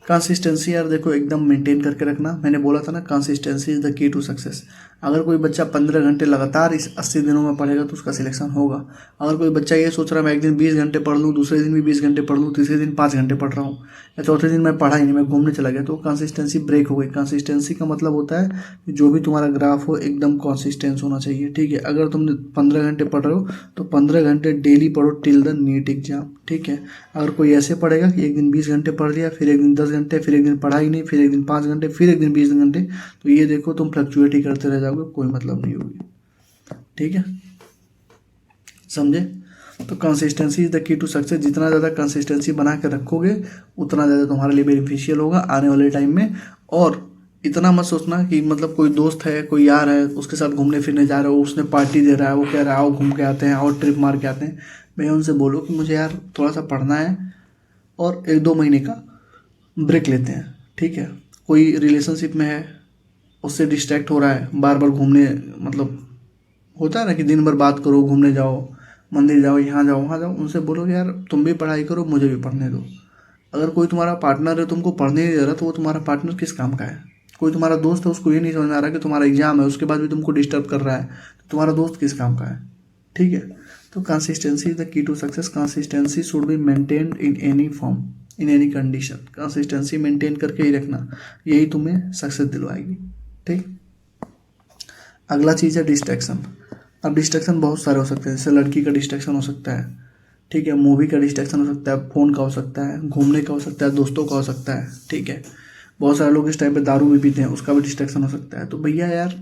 S1: कंसिस्टेंसी यार देखो एकदम मेंटेन करके रखना। मैंने बोला था ना, consistency is the key to success. अगर कोई बच्चा 15 घंटे लगातार इस 80 दिनों में पढ़ेगा तो उसका सिलेक्शन होगा। अगर कोई बच्चा ये सोच रहा है मैं एक दिन 20 घंटे पढ़ लूँ, दूसरे दिन भी 20 घंटे पढ़ लूँ, तीसरे दिन 5 घंटे पढ़ रहा हूँ, या चौथे दिन मैं पढ़ा ही नहीं, मैं घूमने चला गया, तो कंसिस्टेंसी ब्रेक हो गई। कंसिस्टेंसी का मतलब होता है कि जो भी तुम्हारा ग्राफ हो एकदम कंसिस्टेंस होना चाहिए, ठीक है। अगर तुम 15 घंटे पढ़ रहे हो तो 15 घंटे डेली पढ़ो टिल द नीट एग्जाम, ठीक है। अगर कोई ऐसे पढ़ेगा कि एक दिन 20 घंटे पढ़ लिया, फिर एक दिन 10 घंटे, फिर एक दिन पढ़ा ही नहीं, फिर एक दिन 5 घंटे, फिर एक दिन 20 घंटे, तो ये देखो तुम फ्लक्चुएट ही करते रह जाओगे, कोई मतलब नहीं होगी, ठीक है, समझे। तो consistency is the key to success. जितना ज़्यादा कंसिस्टेंसी बना के रखोगे उतना ज़्यादा तुम्हारे लिए बेनिफिशियल होगा आने वाले टाइम में। और इतना मत सोचना कि मतलब कोई दोस्त है, कोई यार है, उसके साथ घूमने फिरने जा रहे हो, उसने पार्टी दे रहा है, वो कह रहा है आओ घूम के आते हैं, आओ ट्रिप मार के आते हैं। भैया उनसे बोलो कि मुझे यार थोड़ा सा पढ़ना है और 1-2 महीने का ब्रेक लेते हैं, ठीक है। कोई रिलेशनशिप में है, उससे डिस्ट्रैक्ट हो रहा है, बार बार घूमने, मतलब होता है ना कि दिन भर बात करो, घूमने जाओ, मंदिर जाओ, यहाँ जाओ वहाँ जाओ, उनसे बोलो कि यार तुम भी पढ़ाई करो, मुझे भी पढ़ने दो। अगर कोई तुम्हारा पार्टनर है तुमको पढ़ने नहीं दे रहा, तो वो तुम्हारा पार्टनर किस काम का है। कोई तुम्हारा दोस्त है, उसको ये नहीं समझ में आ रहा कि तुम्हारा एग्जाम है, उसके बाद भी तुमको डिस्टर्ब कर रहा है, तो तुम्हारा दोस्त किस काम का है, ठीक है। तो consistency is the key to success. Consistency should be maintained in any form, in any condition. Consistency maintain करके ही रखना, यही तुम्हें सक्सेस दिलवाएगी, ठीक। अगला चीज़ है डिस्ट्रैक्शन। अब डिस्ट्रैक्शन बहुत सारे हो सकते हैं, जैसे लड़की का डिस्ट्रैक्शन हो सकता है, ठीक है, मूवी का डिस्ट्रैक्शन हो सकता है, फ़ोन का हो सकता है, घूमने का हो सकता है, दोस्तों का हो सकता है, ठीक है। बहुत सारे लोग इस टाइम पे दारू भी पीते हैं, उसका भी डिस्ट्रैक्शन हो सकता है। तो भैया यार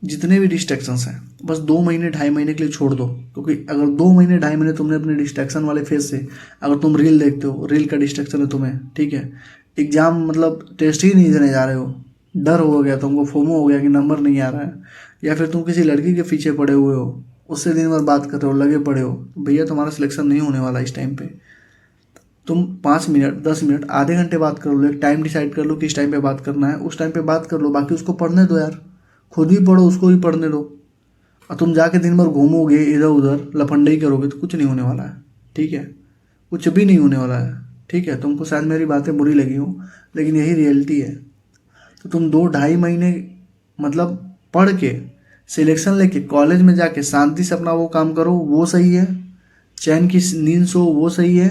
S1: जितने भी डिस्ट्रैक्शंस हैं बस 2 महीने 2.5 महीने के लिए छोड़ दो, क्योंकि अगर 2 महीने 2.5 महीने तुमने अपने डिस्ट्रैक्शन वाले फेज से, अगर तुम रील देखते हो, रील का डिस्ट्रैक्शन है तुम्हें, ठीक है, एग्जाम मतलब टेस्ट ही नहीं देने जा रहे हो, डर हो गया तुमको, फोमो हो गया कि नंबर नहीं आ रहा है, या फिर तुम किसी लड़की के पीछे पड़े हुए हो, उससे दिन भर बात कर रहे हो, लगे पड़े हो, तो भैया तुम्हारा सिलेक्शन नहीं होने वाला इस टाइम पे। तुम 5 मिनट 10 मिनट आधे घंटे बात कर लो, एक टाइम डिसाइड कर लो कि इस टाइम पे बात करना है, उस टाइम पे बात कर लो, बाकी उसको पढ़ने दो यार, खुद ही पढ़ो, उसको भी पढ़ने दो। और तुम जाके दिन भर घूमोगे इधर उधर, लफंडे ही करोगे, तो कुछ नहीं होने वाला है, ठीक है, कुछ भी नहीं होने वाला है, ठीक है। तुमको शायद मेरी बातें बुरी लगी हो, लेकिन यही रियलिटी है। तो तुम 2-2.5 महीने मतलब पढ़ के सिलेक्शन लेके कॉलेज में जाके शांति से अपना वो काम करो, वो सही है। चैन की नींद सो, वो सही है।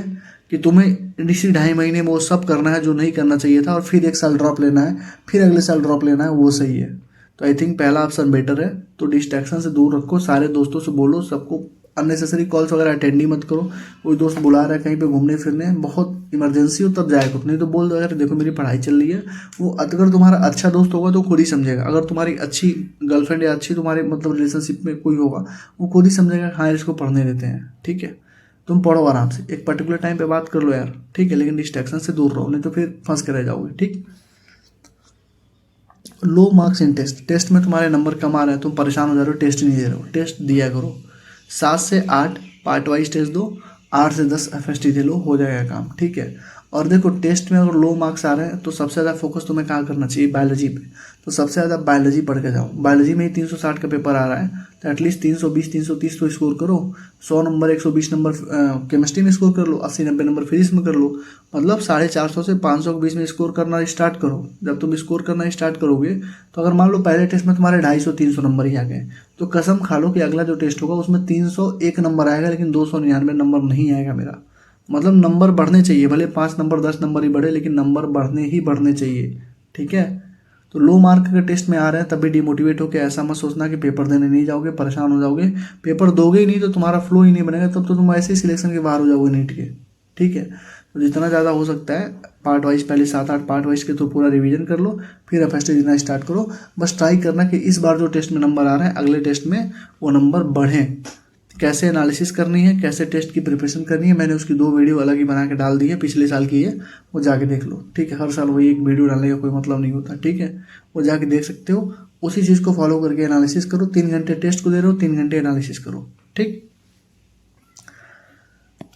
S1: कि तुम्हें इसी 2.5 महीने में वो सब करना है जो नहीं करना चाहिए था, और फिर 1 साल ड्रॉप लेना है, फिर अगले साल ड्रॉप लेना है, वो सही है। तो आई थिंक पहला ऑप्शन बेटर है। तो डिस्ट्रैक्शन से दूर रखो, सारे दोस्तों से बोलो, सबको अननेसेसरी कॉल्स वगैरह अटेंड ही मत करो। कोई दोस्त बुला रहा है कहीं पे घूमने फिरने, बहुत इमरजेंसी हो तब जाए करो, नहीं तो बोल दो यार देखो मेरी पढ़ाई चल रही है। वो अगर तुम्हारा अच्छा दोस्त होगा तो खुद ही समझेगा। अगर तुम्हारी अच्छी गर्लफ्रेंड या अच्छी तुम्हारे मतलब रिलेशनशिप में कोई होगा, वो खुद ही समझेगा हाँ इसको पढ़ने देते हैं, ठीक है। तुम पढ़ो आराम से, एक पर्टिकुलर टाइम पे बात कर लो यार, ठीक है, लेकिन डिस्ट्रैक्शन से दूर रहो, नहीं तो फिर फंस के रह जाओगे, ठीक। Low marks in test, test में तुम्हारे नंबर कम आ रहे हैं, तुम परेशान हो जा रहे हो, टेस्ट नहीं दे रहे हो, टेस्ट दिया करो। 7 से 8 पार्ट वाइज टेस्ट दो, 8 से 10 FST दे लो, हो जाएगा काम, ठीक है। और देखो टेस्ट में अगर लो मार्क्स आ रहे हैं तो सबसे ज़्यादा फोकस तुम्हें कहाँ करना चाहिए, बायोलॉजी पे। तो सबसे ज़्यादा बायोलॉजी पढ़ के जाओ, बायोलॉजी में ही 360 का पेपर आ रहा है, तो एटलीस्ट 320 330 तो स्कोर करो। 100 नंबर 120 नंबर केमिस्ट्री में स्कोर कर लो, 80-90 नंबर फिजिक्स में कर लो, मतलब 450 से 500 के बीच में स्कोर करना स्टार्ट करो। जब तुम स्कोर करना स्टार्ट करोगे तो अगर मान लो पहले टेस्ट में तुम्हारे 250-300 नंबर ही आ गए, तो कसम खा लो कि अगला जो टेस्ट होगा उसमें 301 नंबर आएगा, लेकिन 299 नंबर नहीं आएगा मेरा। मतलब नंबर बढ़ने चाहिए, भले 5 नंबर 10 नंबर ही बढ़े, लेकिन नंबर बढ़ने चाहिए, ठीक है। तो लो मार्क के टेस्ट में आ रहे हैं तभी डिमोटिवेट होकर ऐसा मत सोचना कि पेपर देने नहीं जाओगे, परेशान हो जाओगे। पेपर दोगे ही नहीं तो तुम्हारा फ्लो ही नहीं बनेगा, तब तो तुम ऐसे ही सिलेक्शन के बाहर हो जाओगे नीट के, ठीक है। तो जितना ज़्यादा हो सकता है पार्ट वाइज, पहले 7-8 पार्ट वाइज के तो पूरा रिवीजन कर लो, फिर FST देना स्टार्ट करो। बस ट्राई करना कि इस बार जो टेस्ट में नंबर आ रहे हैं अगले टेस्ट में वो नंबर बढ़ें। कैसे एनालिसिस करनी है, कैसे टेस्ट की प्रिपरेशन करनी है, मैंने उसकी 2 वीडियो अलग ही बना के डाल दी है, पिछले साल की है, वो जाके देख लो, ठीक है। हर साल वही एक वीडियो डालने का कोई मतलब नहीं होता, ठीक है। वो जाके देख सकते हो, उसी चीज़ को फॉलो करके एनालिसिस करो। 3 घंटे टेस्ट को दे रहे हो, 3 घंटे एनालिसिस करो, ठीक।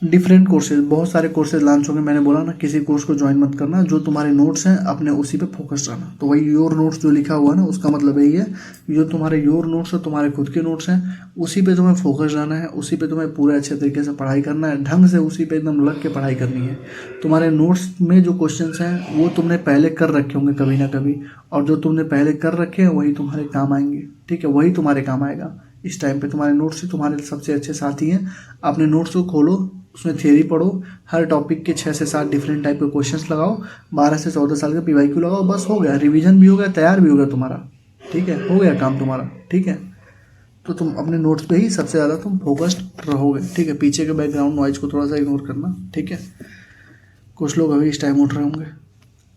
S1: डिफरेंट कोर्सेज, बहुत सारे कोर्सेज लॉन्च होंगे, मैंने बोला ना किसी कोर्स को ज्वाइन मत करना, जो तुम्हारे नोट्स हैं अपने उसी पे फोकस रहना। तो वही योर नोट्स जो लिखा हुआ है ना, उसका मतलब यही है, जो तुम्हारे योर नोट्स है तुम्हारे खुद के नोट्स हैं, उसी पे तुम्हें फोकस रहना है, उसी पे तुम्हें पूरे अच्छे तरीके से पढ़ाई करना है, ढंग से उसी पे एकदम लग के पढ़ाई करनी है। तुम्हारे नोट्स में जो क्वेश्चन हैं वो तुमने पहले कर रखे होंगे कभी ना कभी, और जो तुमने पहले कर रखे हैं वही तुम्हारे काम आएंगे, ठीक है, वही तुम्हारे काम आएगा। इस टाइम पे तुम्हारे नोट्स ही तुम्हारे सबसे अच्छे साथी हैं। अपने नोट्स को खोलो, उसमें थ्योरी पढ़ो, हर टॉपिक के 6 से 7 डिफरेंट टाइप के क्वेश्चंस लगाओ, 12 से 14 साल का PYQ लगाओ, बस हो गया, रिवीजन भी हो गया, तैयार भी हो गया तुम्हारा, ठीक है, हो गया काम तुम्हारा, ठीक है। तो तुम अपने नोट्स पे ही सबसे ज़्यादा तुम फोकस्ड रहोगे, ठीक है। पीछे के बैकग्राउंड नॉइज को थोड़ा सा इग्नोर करना, ठीक है। कुछ लोग अभी इस टाइम उठ रहे होंगे।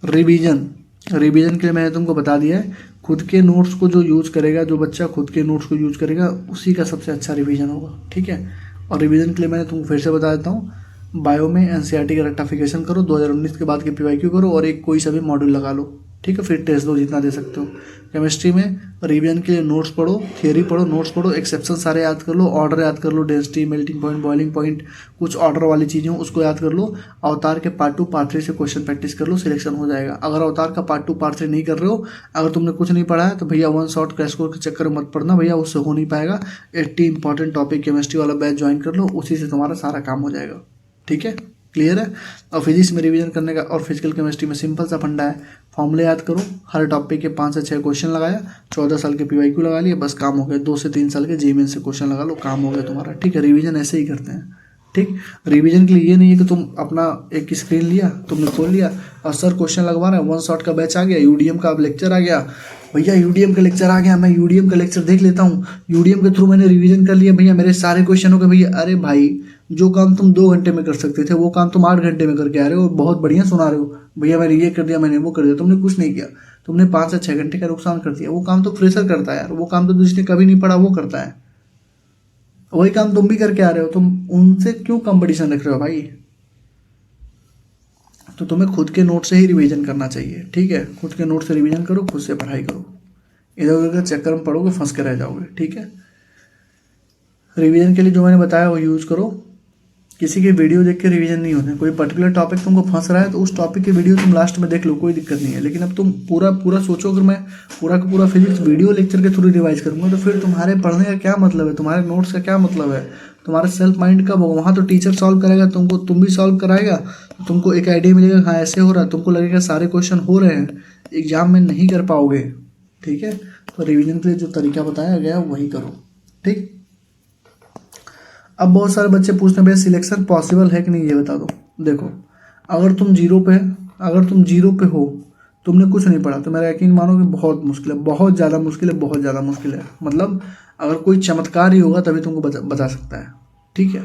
S1: रिवीजन के लिए मैंने तुमको बता दिया है, खुद के नोट्स को जो यूज़ करेगा, जो बच्चा खुद के नोट्स को यूज़ करेगा उसी का सबसे अच्छा रिवीजन होगा, ठीक है। और रिवीजन के लिए मैंने तुमको फिर से बता देता हूँ, बायो में NCERT का रेक्टिफिकेशन करो, 2019 के बाद के PYQ करो, और एक कोई सा भी मॉड्यूल लगा लो, ठीक है। फिर टेस्ट दो जितना दे सकते हो। केमिस्ट्री में रिवीजन के लिए नोट्स पढ़ो, थियरी पढ़ो, नोट्स पढ़ो, एक्सेप्शन सारे याद कर लो, ऑर्डर याद कर लो, density, melting point, boiling point, कुछ ऑर्डर वाली चीज़ें हो उसको याद कर लो। अवतार के पार्ट 2 पार्ट 3 से क्वेश्चन प्रैक्टिस कर लो, सिलेक्शन हो जाएगा। अगर अवतार का पार्ट 2 पार्ट 3 नहीं कर रहे हो, अगर तुमने कुछ नहीं पढ़ा है, तो भैया 1 शॉट क्रैश कोर्स के चक्कर में मत पड़ना भैया, उससे हो नहीं पाएगा। 80 इंपॉर्टेंट टॉपिक केमिस्ट्री वाला बैच ज्वाइन कर लो, उसी से तुम्हारा सारा काम हो जाएगा, ठीक है, क्लियर है। और फिजिक्स में रिवीजन करने का, और फिजिकल केमिस्ट्री में सिंपल सा फंडा है, फॉर्मूले याद करो, हर टॉपिक के 5 से 6 क्वेश्चन लगाया, 14 साल के PYQ लगा लिए, बस काम हो गया। 2 से 3 साल के JEE से क्वेश्चन लगा लो, काम हो गया तुम्हारा, ठीक है। रिवीजन ऐसे ही करते हैं, ठीक। रिवीजन के लिए ये नहीं है कि तुम अपना एक स्क्रीन लिया, तुमने खोल लिया और सर क्वेश्चन लगवा रहे हैं, 1 शॉट का बैच आ गया, UDM का अब लेक्चर आ गया, भैया UDM का लेक्चर आ गया, मैं UDM का लेक्चर देख लेता हूँ, UDM के थ्रू मैंने रिवीजन कर लिया, भैया मेरे सारे क्वेश्चन हो गए भैया। अरे भाई, जो काम तुम 2 घंटे में कर सकते थे वो काम तुम 8 घंटे में करके आ रहे हो, बहुत बढ़िया सुना रहे हो, भैया मैंने ये कर दिया, मैंने वो कर दिया। तुमने कुछ नहीं किया, तुमने 5 से 6 घंटे का नुकसान कर दिया। वो काम तो फ्रेशर करता है यार, वो काम तो जिसने कभी नहीं पढ़ा वो करता है, वही काम तुम भी करके आ रहे हो, तुम उनसे क्यों कंपटीशन रख रहे हो भाई। तो तुम्हें खुद के नोट से ही रिवीजन करना चाहिए, ठीक है। खुद के नोट से रिवीजन करो, खुद से पढ़ाई करो, इधर उधर के चक्कर में पढ़ोगे फंस के रह जाओगे, ठीक है। रिवीजन के लिए जो मैंने बताया वो यूज़ करो। किसी की वीडियो देख के रिवीजन नहीं होते, कोई पर्टिकुलर टॉपिक तुमको फंस रहा है तो उस टॉपिक की वीडियो तुम लास्ट में देख लो, कोई दिक्कत नहीं है। लेकिन अब तुम पूरा सोचो, अगर मैं पूरा का पूरा फिजिक्स वीडियो लेक्चर के थ्रू रिवाइज करूँगा तो फिर तुम्हारे पढ़ने का क्या मतलब है, तुम्हारे नोट्स का क्या मतलब है, तुम्हारा सेल्फ माइंड कब होगा। वहाँ तो टीचर सॉल्व करेगा, तुमको तुम भी सॉल्व कराएगा, तो तुमको एक आइडिया मिलेगा, हाँ ऐसे हो रहा है, तुमको लगेगा सारे क्वेश्चन हो रहे हैं, एग्जाम में नहीं कर पाओगे, ठीक है। तो रिवीजन के लिए जो तरीका बताया गया वही करो, ठीक। अब बहुत सारे बच्चे पूछते हैं भैया सिलेक्शन पॉसिबल है कि नहीं, ये बता दो। देखो, अगर तुम जीरो पे हो, तुमने कुछ नहीं पढ़ा, तो मेरा यकीन मानो कि बहुत मुश्किल है, बहुत ज़्यादा मुश्किल है, बहुत ज़्यादा मुश्किल है। मतलब अगर कोई चमत्कार ही होगा तभी तुमको बता सकता है, ठीक है।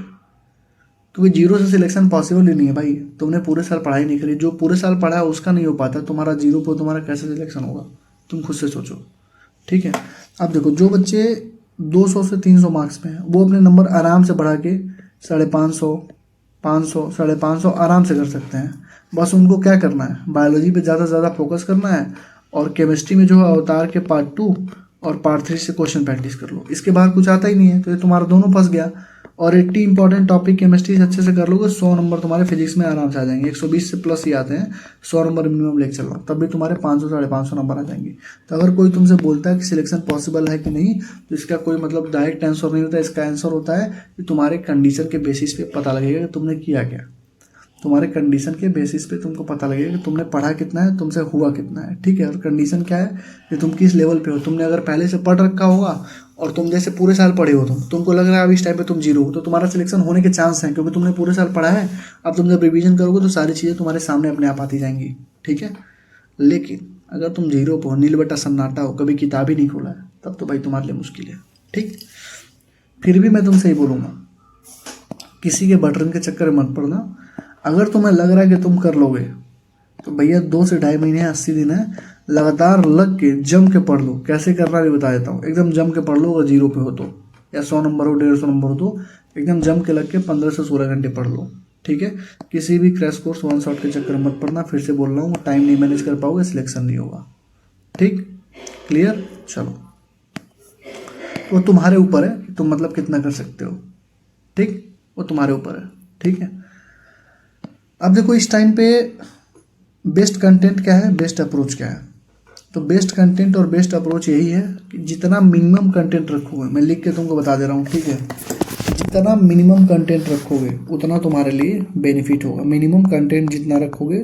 S1: क्योंकि जीरो से सिलेक्शन पॉसिबल ही नहीं है भाई, तुमने पूरे साल पढ़ाई नहीं करी, जो पूरे साल पढ़ा है उसका नहीं हो पाता, तुम्हारा जीरो पे तुम्हारा कैसे सिलेक्शन होगा, तुम खुद से सोचो, ठीक है। अब देखो, जो बच्चे 200 से 300 मार्क्स पे हैं वो अपने नंबर आराम से बढ़ा के 550, 500, 550 आराम से कर सकते हैं। बस उनको क्या करना है, बायोलॉजी पे ज़्यादा से ज़्यादा फोकस करना है और केमिस्ट्री में जो है अवतार के पार्ट 2 और पार्ट 3 से क्वेश्चन प्रैक्टिस कर लो। इसके बाहर कुछ आता ही नहीं है, तो ये तुम्हारा दोनों फंस गया। और 80 इंपॉर्टेंट टॉपिक केमिस्ट्री से अच्छे से कर लोगे, 100 नंबर तुम्हारे फिजिक्स में आराम से आ जाएंगे। 120 से प्लस ही आते हैं, 100 नंबर मिनिमम लेके चलो, तब भी तुम्हारे 500 550 नंबर आ जाएंगे। तो अगर कोई तुमसे बोलता है कि सिलेक्शन पॉसिबल है कि नहीं, तो इसका कोई मतलब डायरेक्ट आंसर नहीं होता है। इसका आंसर होता है कि तुम्हारे कंडीशन के बेसिस पे पता लगेगा कि तुमने किया क्या। तुम्हारे कंडीशन के बेसिस पे तुमको पता लगेगा कि तुमने पढ़ा कितना है, तुमसे हुआ कितना है, ठीक है। और कंडीशन क्या है कि तुम किस लेवल पे हो। तुमने अगर पहले से पढ़ रखा होगा और तुम जैसे पूरे साल पढ़े हो, तुमको लग रहा है अब इस टाइम पे तुम जीरो हो, तो तुम्हारा सिलेक्शन होने के चांस हैं, क्योंकि तुमने पूरे साल पढ़ा है। अब तुम जब रिवीजन करोगे तो सारी चीज़ें तुम्हारे सामने अपने आप आती जाएंगी, ठीक है। लेकिन अगर तुम जीरो पे हो, नील बटा सन्नाटा हो, कभी किताब ही नहीं खोला है, तब तो भाई तुम्हारे लिए मुश्किल है, ठीक। फिर भी मैं तुमसे ही बोलूँगा, किसी के बटरन के चक्कर में मत पड़ना। अगर तुम्हें लग रहा है कि तुम कर लोगे, तो भैया 2 से ढाई महीने 80 दिन है, लगातार लग के जम के पढ़ लो। कैसे करना भी बता देता हूँ। एकदम जम के पढ़ लो, अगर जीरो पे हो तो, या 100 नंबर हो, 150 नंबर हो, तो एकदम जम के लग के 15 से 16 घंटे पढ़ लो, ठीक है। किसी भी क्रैश कोर्स वन शॉट के चक्कर में मत पड़ना। फिर से बोल रहा हूँ, टाइम नहीं मैनेज कर पाओगे, सिलेक्शन नहीं होगा, ठीक, क्लियर। चलो, वो तुम्हारे ऊपर है कि तुम मतलब कितना कर सकते हो, ठीक, वो तुम्हारे ऊपर है, ठीक है। अब देखो, इस टाइम पे बेस्ट कंटेंट क्या है, बेस्ट अप्रोच क्या है। तो बेस्ट कंटेंट और बेस्ट अप्रोच यही है कि जितना मिनिमम कंटेंट रखोगे, मैं लिख के तुमको बता दे रहा हूँ, ठीक है। जितना मिनिमम कंटेंट रखोगे उतना तुम्हारे लिए बेनिफिट होगा। मिनिमम कंटेंट जितना रखोगे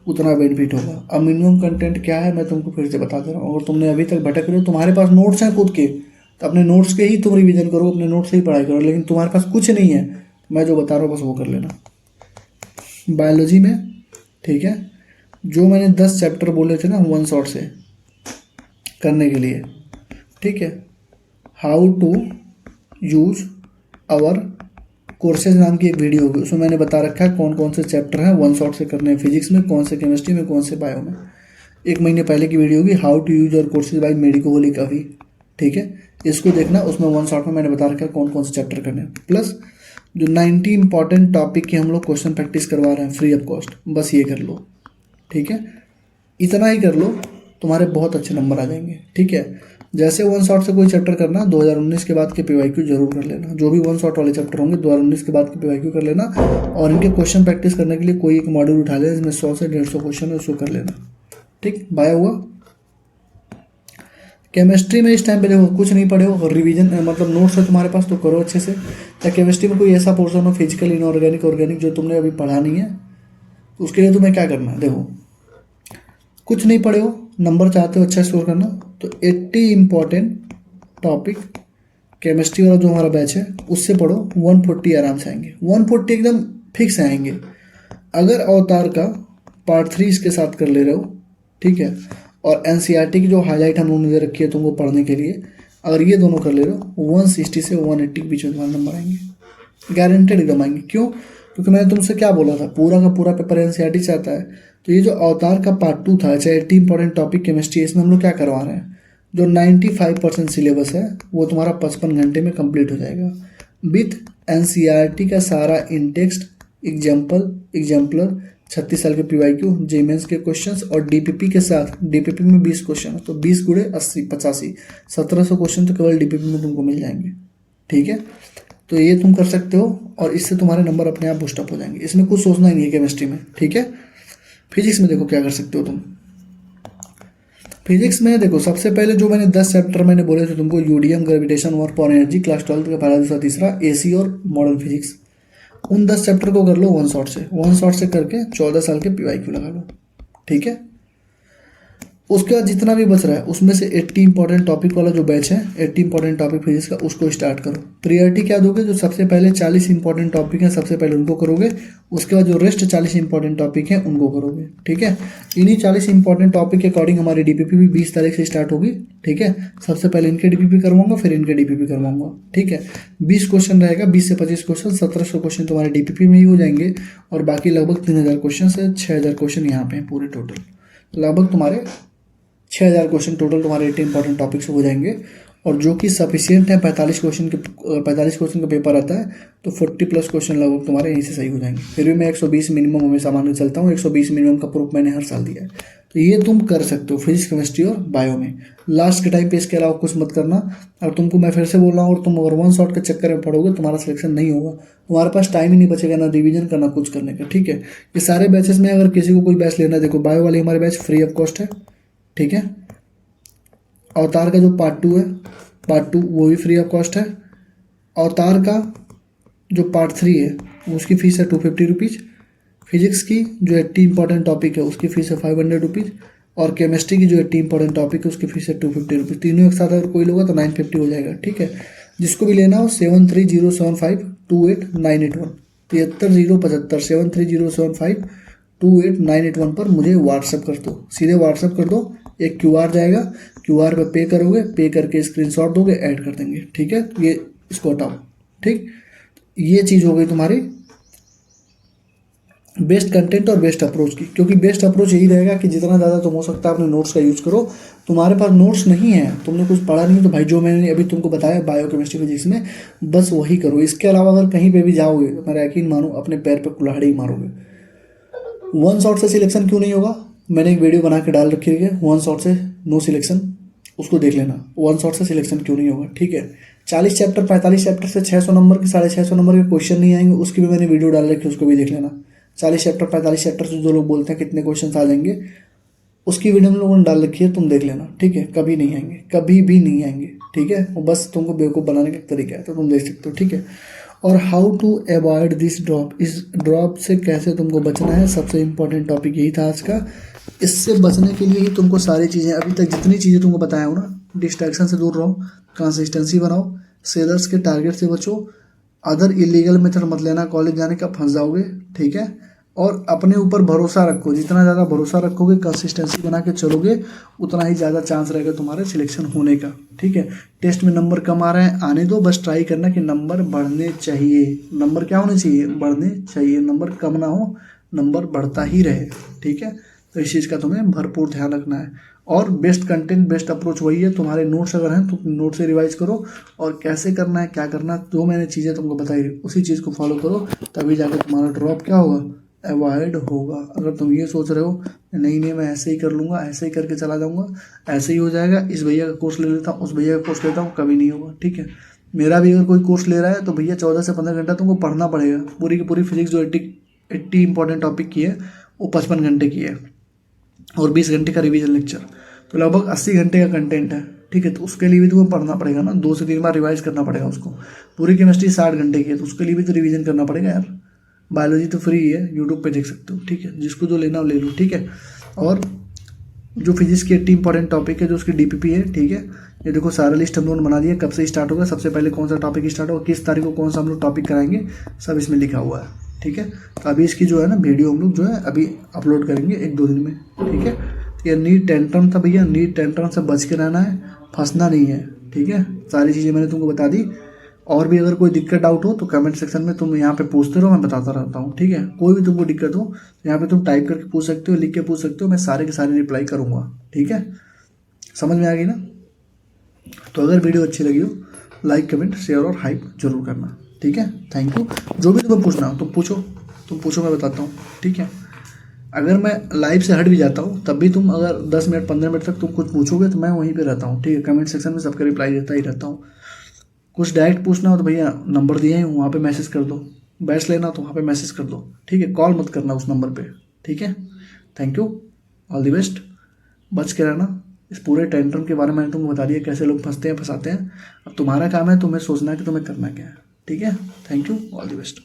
S1: उतना बेनिफिट होगा। अब मिनिमम कंटेंट क्या है मैं तुमको फिर से बता दे रहा हूँ। अगर तुमने अभी तक भटक रहे हो, तुम्हारे पास नोट्स हैं खुद के, तो अपने नोट्स के ही तुम रिवीजन करो, अपने नोट्स से ही पढ़ाई करो। लेकिन तुम्हारे पास कुछ नहीं है, मैं जो बता रहा हूँ बस वो कर लेना। बायोलॉजी में, ठीक है, जो मैंने 10 चैप्टर बोले थे ना वन शॉट से करने के लिए, ठीक है। How to use our courses नाम की एक वीडियो होगी, उसमें मैंने बता रखा है कौन कौन से चैप्टर हैं वन शॉट से करने हैं। फिजिक्स में कौन से, केमिस्ट्री में कौन से, बायो में। 1 महीने पहले की वीडियो होगी, how to use our courses by medico होली काफ़ी, ठीक है। इसको देखना, उसमें वन शॉट में मैंने बता रखा है कौन कौन से चैप्टर करने हैं। प्लस जो 90 इंपॉर्टेंट टॉपिक के हम लोग क्वेश्चन प्रैक्टिस करवा रहे हैं फ्री ऑफ कॉस्ट, बस ये कर लो, ठीक है। इतना ही कर लो, तुम्हारे बहुत अच्छे नंबर आ जाएंगे, ठीक है। जैसे वन शॉट से कोई चैप्टर करना, 2019 के बाद के पीवाईक्यू जरूर कर लेना। जो भी वन शॉट वाले चैप्टर होंगे 2019 के बाद के पीवाईक्यू कर लेना। और इनके क्वेश्चन प्रैक्टिस करने के लिए कोई एक मॉड्यूल उठा लेना जिसमें 100 से 150 क्वेश्चन है, उसको कर लेना, ठीक। बाय हुआ। केमिस्ट्री में इस टाइम पे देखो कुछ नहीं पढ़े हो, रिवीजन मतलब नोट्स है तुम्हारे पास तो करो अच्छे से। या केमिस्ट्री में कोई ऐसा पोर्शन हो, फिजिकल, इनऑर्गेनिक, ऑर्गेनिक, जो तुमने अभी पढ़ा नहीं है, उसके लिए तुम्हें क्या करना है। देखो, कुछ नहीं पढ़े हो, नंबर चाहते हो अच्छा स्कोर करना, तो 80 इंपॉर्टेंट टॉपिक केमिस्ट्री वाला जो हमारा बैच है उससे पढ़ो। 140 आराम से आएंगे, 140 एकदम फिक्स आएंगे। अगर अवतार का पार्ट 3 इसके साथ कर ले रहे हो, ठीक है, और एनसीईआरटी की जो हाईलाइट हम लोगों ने दे रखी है तुमको पढ़ने के लिए, अगर ये दोनों कर ले रहे हो, 160 से 180 के बीच में तुम्हारे नंबर आएंगे, गारंटेड एकदम आएंगे। क्यों? क्योंकि मैंने तुमसे क्या बोला था, पूरा का पूरा पेपर एनसीईआरटी चाहता है। तो ये जो अवतार का पार्ट 2 था, चाहे 80 इंपॉर्टेंट टॉपिक केमिस्ट्री, इसमें हम लोग क्या करवा रहे हैं, जो 95% सिलेबस है वो तुम्हारा 55 घंटे में कंप्लीट हो जाएगा, विथ एनसीईआरटी का सारा इंटेक्स्ट, एग्जाम्पलर, 36 साल के पीवाईक्यू, जेमेंस के क्वेश्चंस और डीपीपी के साथ। डीपीपी में 20 क्वेश्चन है, तो 20 गुणे 80 85 1700 क्वेश्चन तो केवल डीपीपी में तुमको मिल जाएंगे, ठीक है। तो ये तुम कर सकते हो और इससे तुम्हारे नंबर अपने आप बूस्टअप हो जाएंगे। इसमें कुछ सोचना ही नहीं है केमिस्ट्री में, ठीक है। फिजिक्स में देखो क्या कर सकते हो तुम। फिजिक्स में देखो, सबसे पहले जो मैंने 10 चैप्टर मैंने बोले थे तुमको, यूडियम, gravitation, work for energy, class 12 का पहला दूसरा तीसरा, एसी और मॉडर्न फिजिक्स, उन 10 चैप्टर को कर लो वन शॉट से करके 14 साल के पीवाईक्यू लगा लो, ठीक है। उसके बाद जितना भी बच रहा है उसमें से 80 इंपॉर्टेंट टॉपिक वाला जो बैच है, 80 इंपॉर्टेंट टॉपिक फिजिक्स का, उसको स्टार्ट करो। प्रियोरिटी क्या दोगे, जो सबसे पहले 40 इंपॉर्टेंट टॉपिक हैं सबसे पहले उनको करोगे, उसके बाद जो रेस्ट 40 इंपॉर्टेंट टॉपिक हैं उनको करोगे, ठीक है। इन्हीं 40 इंपॉर्टेंट टॉपिक के अकॉर्डिंग हमारी डीपीपी भी 20 तारीख से स्टार्ट होगी, ठीक है। सबसे पहले इनके डीपीपी करवाऊंगा, फिर इनके डीपीपी करवाऊंगा, ठीक है। 20 क्वेश्चन रहेगा, 20 से 25 क्वेश्चन, 1700 क्वेश्चन तुम्हारे डीपीपी में ही हो जाएंगे, और बाकी लगभग 3000 क्वेश्चन से 6000 क्वेश्चन यहाँ पे हैं पूरे टोटल। लगभग तुम्हारे 6000 क्वेश्चन टोटल तुम्हारे 80 इंपॉर्टेंट टॉपिक से हो जाएंगे। और जो कि सफिशियंट है 45 क्वेश्चन का पेपर आता है, तो 40+ क्वेश्चन लगभग तुम्हारे यहीं से सही हो जाएंगे। फिर भी मैं 120 मिनिमम हमेशा मान के चलता हूँ, 120 मिनिमम का प्रूफ मैंने हर साल दिया है। तो ये तुम कर सकते हो फिजिक्स, केमिस्ट्री और बायो में। लास्ट के टाइम पे इसके अलावा कुछ मत करना। और तुमको मैं फिर से बोल रहा हूँ, और तुम अगर वन शॉट के चक्कर में पड़ोगे तुम्हारा सिलेक्शन नहीं होगा, तुम्हारे पास टाइम ही नहीं बचेगा ना रिवीजन करना कुछ करने का, ठीक है। ये सारे बैचेस में अगर किसी को कोई बैच लेना है, देखो बायो वाले हमारे बैच फ्री ऑफ कॉस्ट है, ठीक है। अवतार का जो पार्ट 2 है, पार्ट 2 वो भी फ्री ऑफ कॉस्ट है। अवतार का जो पार्ट 3 है उसकी फ़ीस है 250 रुपीज़। फिजिक्स की जो 80 इंपॉर्टेंट टॉपिक है उसकी फ़ीस है 500 रुपीज़। और केमिस्ट्री की जो 80 इंपॉर्टेंट टॉपिक है उसकी फ़ीस है 250 रुपीज़। तीनों एक साथ अगर कोई लोगा तो 950 हो जाएगा, ठीक है। जिसको भी लेना हो 7307528981 730757 7307528981 पर मुझे व्हाट्सअप कर दो, सीधे व्हाट्सअप कर दो। एक QR जाएगा, QR पे पे करोगे, पे करके स्क्रीनशॉट दोगे, ऐड कर देंगे, ठीक है। ये इसको हटाओ, ठीक। ये चीज़ हो गई तुम्हारी बेस्ट कंटेंट और बेस्ट अप्रोच की। क्योंकि बेस्ट अप्रोच यही रहेगा कि जितना ज़्यादा तुम हो सकता है अपने नोट्स का यूज़ करो। तुम्हारे पास नोट्स नहीं है, तुमने कुछ पढ़ा नहीं, तो भाई जो मैंने अभी तुमको बताया बायो केमिस्ट्री फिजिक्स में, बस वही करो। इसके अलावा अगर कहीं पे भी जाओगे तो मेरा यकीन मानो अपने पैर पे कुल्हाड़ी ही मारोगे। वन शॉट से सिलेक्शन क्यों नहीं होगा, मैंने एक वीडियो बना के डाल रखी है, वन शॉट से नो सिलेक्शन, उसको देख लेना। वन शॉट से सिलेक्शन क्यों नहीं होगा, ठीक है। 40 चैप्टर 45 चैप्टर से 600 नंबर के 650 नंबर के क्वेश्चन नहीं आएंगे, उसकी भी मैंने वीडियो डाल रखी है, उसको भी देख लेना। 40 चैप्टर 45 चैप्टर से जो लोग बोलते हैं कितने क्वेश्चन आ जाएंगे, उसकी वीडियो हम लोगों ने डाल रखी है, तुम देख लेना, ठीक है। कभी नहीं आएंगे, कभी भी नहीं आएंगे, ठीक है। वो बस तुमको बेवकूफ़ बनाने का तरीका है, तो तुम देख सकते हो, ठीक है। और how to avoid this drop, इस ड्रॉप से कैसे तुमको बचना है, सबसे इंपॉर्टेंट टॉपिक यही था आज का। इससे बचने के लिए ही तुमको सारी चीज़ें, अभी तक जितनी चीज़ें तुमको बताया हूँ ना, डिस्ट्रैक्शन से दूर रहो, कंसिस्टेंसी बनाओ, सेलर्स के टारगेट से बचो, अदर इलीगल मेथड मत लेना, कॉलेज जाने का फंस जाओगे, ठीक है। और अपने ऊपर भरोसा रखो, जितना ज़्यादा भरोसा रखोगे, कंसिस्टेंसी बना के चलोगे, उतना ही ज़्यादा चांस रहेगा तुम्हारे सिलेक्शन होने का, ठीक है। टेस्ट में नंबर कम आ रहे हैं, आने दो, बस ट्राई करना कि नंबर बढ़ने चाहिए। नंबर क्या होने चाहिए, बढ़ने चाहिए, नंबर कम ना हो, नंबर बढ़ता ही रहे, ठीक है। तो इस चीज़ का तुम्हें भरपूर ध्यान रखना है। और बेस्ट कंटेंट बेस्ट अप्रोच वही है। तुम्हारे नोट्स अगर हैं तो नोट से रिवाइज करो, और कैसे करना है क्या करना है, जो मैंने चीज़ें तुमको बताई उसी चीज़ को फॉलो करो, तभी जाकर तुम्हारा ड्रॉप क्या होगा, अवॉइड होगा। अगर तुम ये सोच रहे हो नहीं मैं ऐसे ही कर लूँगा, ऐसे ही करके चला जाऊँगा, ऐसे ही हो जाएगा, इस भैया का कोर्स ले लेता हूँ, उस भैया का कोर्स लेता हूँ, कभी नहीं होगा, ठीक है। मेरा भी अगर कोई कोर्स ले रहा है तो भैया 14 से 15 घंटा तुमको पढ़ना पड़ेगा। पूरी की पूरी फिजिक्स जो 80 इंपॉर्टेंट टॉपिक की है वो 55 घंटे की है, और 20 घंटे का रिवीजन लेक्चर, तो लगभग 80 घंटे का कंटेंट है, ठीक है। तो उसके लिए भी तुम्हें पढ़ना पड़ेगा ना, 2 से 3 बार रिवाइज करना पड़ेगा उसको। पूरी केमिस्ट्री 60 घंटे की है, तो उसके लिए भी तो रिवीजन करना पड़ेगा यार। बायोलॉजी तो फ्री है, यूट्यूब पे देख सकते हो, ठीक है। जिसको जो लेना हो ले लो, ठीक है। और जो फिजिक्स की 80 इंपॉर्टेंट टॉपिक है, जो उसकी DPP है, ठीक है। ये देखो सारा लिस्ट हम लोगों ने बना दिया, कब से स्टार्ट होगा, सबसे पहले कौन सा टॉपिक स्टार्ट होगा, किस तारीख को कौन सा हम लोग टॉपिक कराएंगे, सब इसमें लिखा हुआ है, ठीक है। तो अभी इसकी जो है ना वीडियो हम लोग जो है अभी अपलोड करेंगे 1-2 दिन में, ठीक है। ये नीट टेंट्रम था भैया, नीट टेंट्रम से बच के रहना है, फंसना नहीं है, ठीक है। सारी चीज़ें मैंने तुमको बता दी। और भी अगर कोई दिक्कत डाउट हो तो कमेंट सेक्शन में तुम यहाँ पे पूछते रहो, मैं बताता रहता हूँ, ठीक है। कोई भी तुमको दिक्कत हो यहाँ पे तुम टाइप करके पूछ सकते हो, लिख के पूछ सकते हो, मैं सारे के सारे रिप्लाई करूँगा, ठीक है। समझ में आ गई ना। तो अगर वीडियो अच्छी लगी हो लाइक कमेंट शेयर और हाइप जरूर करना, ठीक है। Thank you. जो भी तुम्हें पूछना हो तुम पूछो मैं बताता हूँ, ठीक है। अगर मैं लाइव से हट भी जाता हूँ तब भी तुम अगर 10 मिनट 15 मिनट तक तुम कुछ पूछोगे तो मैं वहीं पे रहता हूँ, ठीक है। कमेंट सेक्शन में सबका रिप्लाई देता ही रहता हूँ। कुछ डायरेक्ट पूछना हो तो भैया नंबर दिए हैं वहाँ पे मैसेज कर दो, बैच लेना तो वहाँ पे मैसेज कर दो, ठीक है। कॉल मत करना उस नंबर पे, ठीक है। Thank you, all the best. बच के रहना। इस पूरे टेंट्रम के बारे में मैंने तुमको बता दिया, कैसे लोग फंसते हैं फंसाते हैं। अब तुम्हारा काम है तुम्हें सोचना है कि तुम्हें करना क्या है, ठीक है। Thank you, all the best.